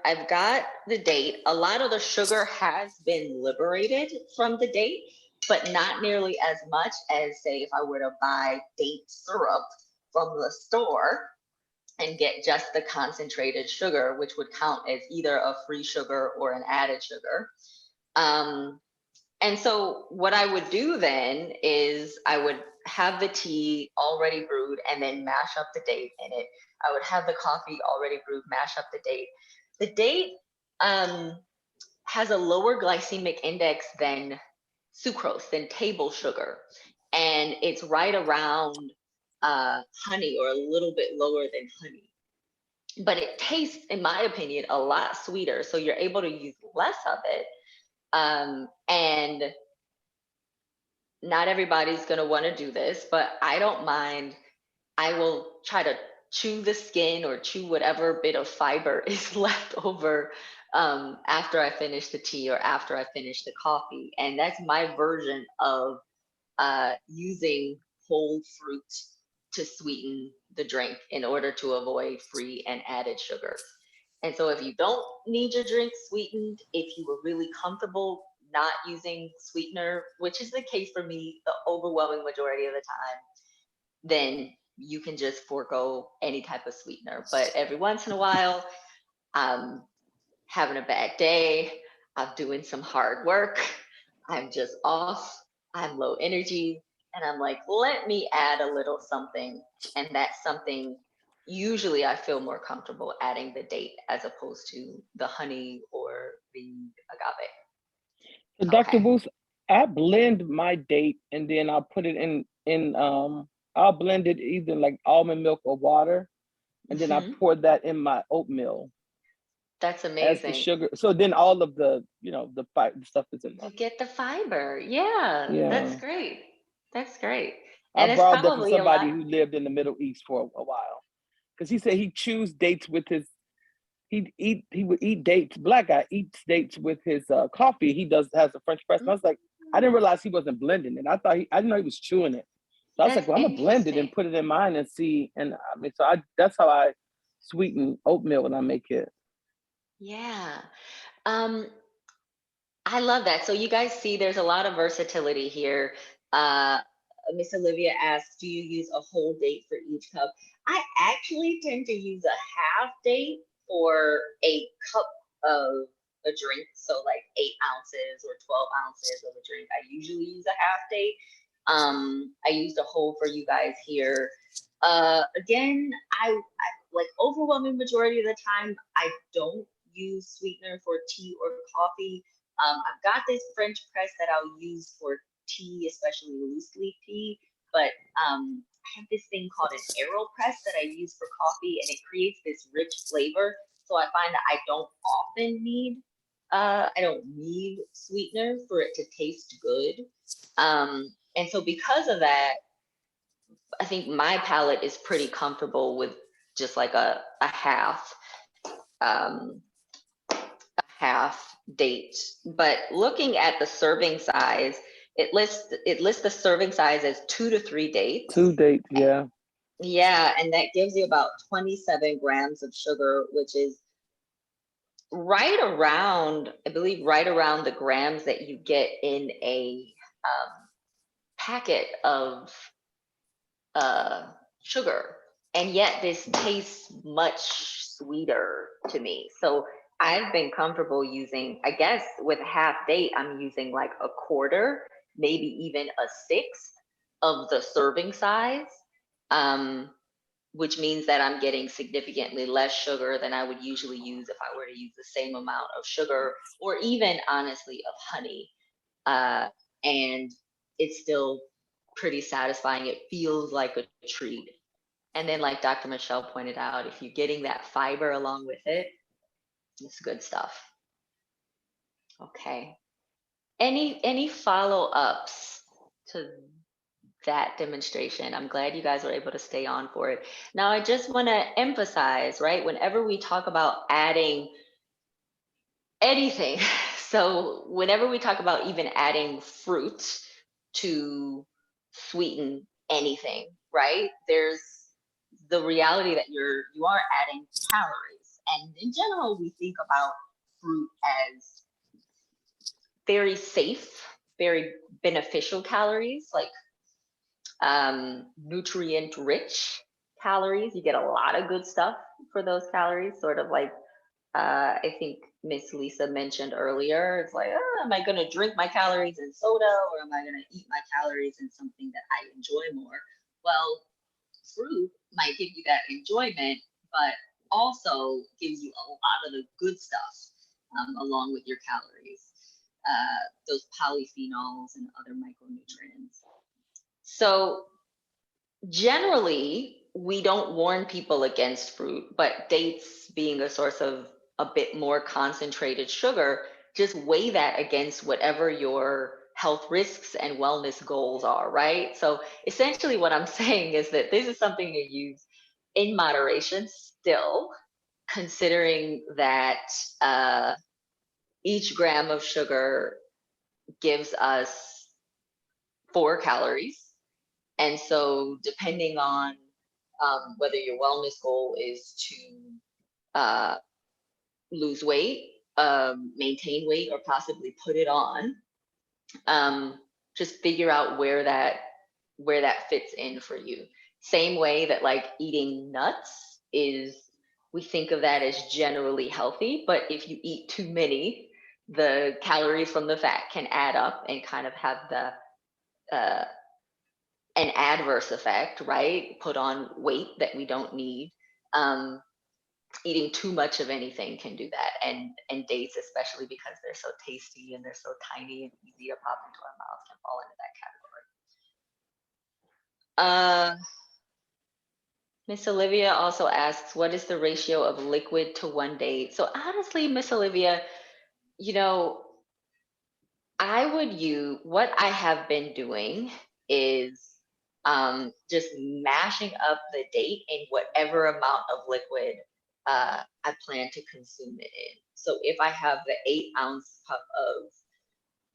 [SPEAKER 1] I've got the date. A lot of the sugar has been liberated from the date, but not nearly as much as, say, if I were to buy date syrup from the store. and get just the concentrated sugar, which would count as either a free sugar or an added sugar. And so what I would do then is I would have the tea already brewed and then mash up the date in it. I would have the coffee already brewed, mash up the date. The date has a lower glycemic index than sucrose, than table sugar. And it's right around honey, or a little bit lower than honey. But it tastes, in my opinion, a lot sweeter. So you're able to use less of it. And not everybody's going to want to do this, but I don't mind. I will try to chew the skin or chew whatever bit of fiber is left over after I finish the tea or after I finish the coffee. And that's my version of using whole fruit to sweeten the drink in order to avoid free and added sugars. And so if you don't need your drink sweetened, if you were really comfortable not using sweetener, which is the case for me the overwhelming majority of the time, then you can just forego any type of sweetener. But every once in a while, I'm having a bad day, I'm doing some hard work, I'm just off, I'm low energy, and I'm like, let me add a little something. And that's something usually I feel more comfortable adding the date as opposed to the honey or the agave.
[SPEAKER 6] So Dr.
[SPEAKER 1] Okay.
[SPEAKER 6] Booth, I blend my date and then I'll put it in I'll blend it either like almond milk or water, and then I pour that in my oatmeal
[SPEAKER 1] That's
[SPEAKER 6] as the
[SPEAKER 1] amazing.
[SPEAKER 6] sugar. So then all of the, you know, the stuff is in there.
[SPEAKER 1] You get the fiber. Yeah, that's
[SPEAKER 6] Yeah.
[SPEAKER 1] great. That's great.
[SPEAKER 6] I
[SPEAKER 1] And it's
[SPEAKER 6] borrowed that from
[SPEAKER 1] probably a lot.
[SPEAKER 6] somebody who lived in the Middle East for a while. Because he said he chews dates with his, he would eat dates. Black guy eats dates with his coffee. He has a French press. And I was like, I didn't realize he wasn't blending it. I didn't know he was chewing it. So I was
[SPEAKER 1] That's
[SPEAKER 6] like, well, I'm gonna blend it and
[SPEAKER 1] interesting.
[SPEAKER 6] put it in mine and see. And I mean, that's how I sweeten oatmeal when I make it.
[SPEAKER 1] Yeah. Um, I love that. So you guys see there's a lot of versatility here. Uh, Miss Olivia asks, do you use a whole date for each cup? I actually tend to use a half date for a cup of a drink. So like 8 ounces or 12 ounces of a drink. I usually use a half date. I used a whole for you guys here. Again, I like overwhelming majority of the time, I don't use sweetener for tea or coffee. I've got this French press that I'll use for tea, especially loose leaf tea, but I have this thing called an AeroPress that I use for coffee, and it creates this rich flavor. So I find that I don't need sweetener for it to taste good. And so because of that, I think my palate is pretty comfortable with just like a half um, date. But looking at the serving size, it lists the serving size as 2 to 3 dates.
[SPEAKER 6] 2 dates, yeah.
[SPEAKER 1] Yeah, and that gives you about 27 grams of sugar, which is right around, I believe, right around the grams that you get in a packet of sugar. And yet this tastes much sweeter to me. So I've been comfortable using, I guess with half date, I'm using like a quarter, maybe even a sixth of the serving size, which means that I'm getting significantly less sugar than I would usually use if I were to use the same amount of sugar or even honestly of honey. And it's still pretty satisfying. It feels like a treat. And then like Dr. Michelle pointed out, if you're getting that fiber along with it, it's good stuff. Okay. Any follow-ups to that demonstration? I'm glad you guys were able to stay on for it. Now, I just want to emphasize, right, whenever we talk about adding anything, so whenever we talk about even adding fruit to sweeten anything, right, there's the reality that you are adding calories. And in general, we think about fruit as very safe, very beneficial calories, like nutrient rich calories. You get a lot of good stuff for those calories, sort of like I think Miss Lisa mentioned earlier. It's like, oh, am I going to drink my calories in soda, or am I going to eat my calories in something that I enjoy more? Well, fruit might give you that enjoyment, but also gives you a lot of the good stuff along with your calories, those polyphenols and other micronutrients. So generally, we don't warn people against fruit, but dates being a source of a bit more concentrated sugar, just weigh that against whatever your health risks and wellness goals are, right? So essentially what I'm saying is that this is something to use in moderation still, considering that each gram of sugar gives us 4 calories. And so depending on whether your wellness goal is to lose weight, maintain weight, or possibly put it on, just figure out where that fits in for you. Same way that like eating nuts is, we think of that as generally healthy, but if you eat too many, the calories from the fat can add up and kind of have the an adverse effect, right? Put on weight that we don't need. Eating too much of anything can do that, and dates, especially because they're so tasty and they're so tiny and easy to pop into our mouth, can fall into that category. Miss Olivia also asks, what is the ratio of liquid to one date? So honestly, Miss Olivia, you know, what I have been doing is just mashing up the date in whatever amount of liquid I plan to consume it in. So if I have the 8-ounce cup of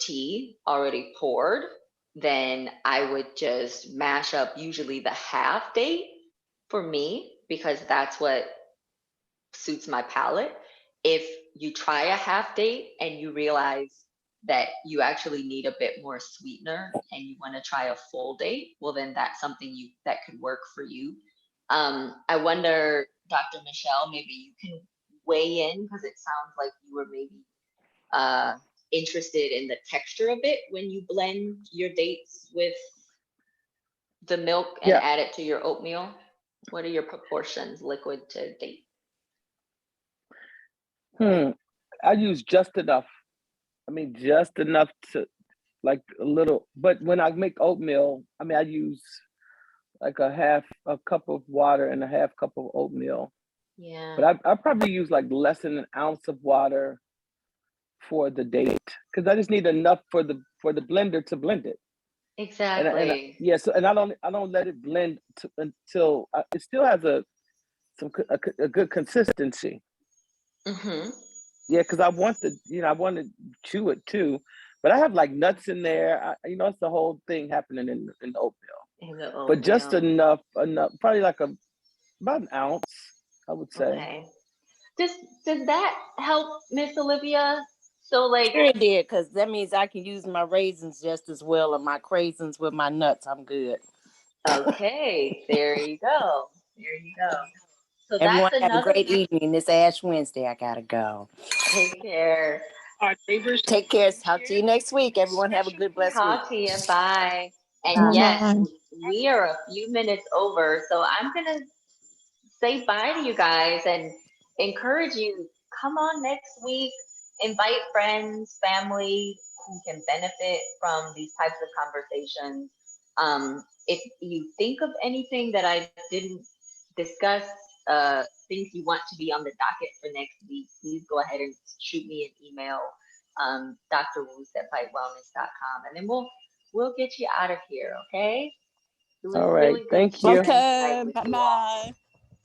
[SPEAKER 1] tea already poured, then I would just mash up usually the half date for me, because that's what suits my palate. If you try a half date and you realize that you actually need a bit more sweetener and you want to try a full date, well, then that's something that could work for you. I wonder, Dr. Michelle, maybe you can weigh in, because it sounds like you were maybe interested in the texture a bit when you blend your dates with the milk and add it to your oatmeal. What are your proportions, liquid to date?
[SPEAKER 6] I use just enough. I mean, just enough to like a little. But when I make oatmeal, I mean, I use like a cup of water and a half cup of oatmeal.
[SPEAKER 1] Yeah.
[SPEAKER 6] But I probably use like less than an ounce of water for the date, because I just need enough for the blender to blend it.
[SPEAKER 1] Exactly.
[SPEAKER 6] And I don't let it blend until it still has a good consistency.
[SPEAKER 1] Mm-hmm.
[SPEAKER 6] Yeah, because I want to chew it too, but I have like nuts in there. It's the whole thing happening in the oatmeal. But just enough, probably like about an ounce, I would say.
[SPEAKER 1] Okay. Does that help, Miss Olivia? So like,
[SPEAKER 5] Sure it did, because that means I can use my raisins just as well, or my craisins with my nuts. I'm good.
[SPEAKER 1] okay, there you go. There you go. So
[SPEAKER 5] Everyone
[SPEAKER 1] that's
[SPEAKER 5] have a
[SPEAKER 1] another.
[SPEAKER 5] great evening. It's Ash Wednesday. I gotta go.
[SPEAKER 1] Take care.
[SPEAKER 6] Our neighbors.
[SPEAKER 5] Take care. Talk to you next week. Everyone have a good, blessed week.
[SPEAKER 1] Talk to you. Bye. And yes,
[SPEAKER 2] Bye.
[SPEAKER 1] we are a few minutes over, so I'm gonna say bye to you guys and encourage you, come on next week, invite friends, family who can benefit from these types of conversations. If you think of anything that I didn't discuss, things you want to be on the docket for next week, please go ahead and shoot me an email, drwoos@bytewellness.com, and then we'll get you out of here, okay? It was
[SPEAKER 6] All right,
[SPEAKER 1] really good
[SPEAKER 6] thank you.
[SPEAKER 1] sharing tonight
[SPEAKER 2] Okay.
[SPEAKER 1] with
[SPEAKER 2] Bye
[SPEAKER 1] you all.
[SPEAKER 2] bye.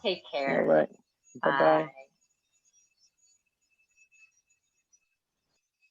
[SPEAKER 1] Take care.
[SPEAKER 6] All right, bye-bye.
[SPEAKER 1] Bye.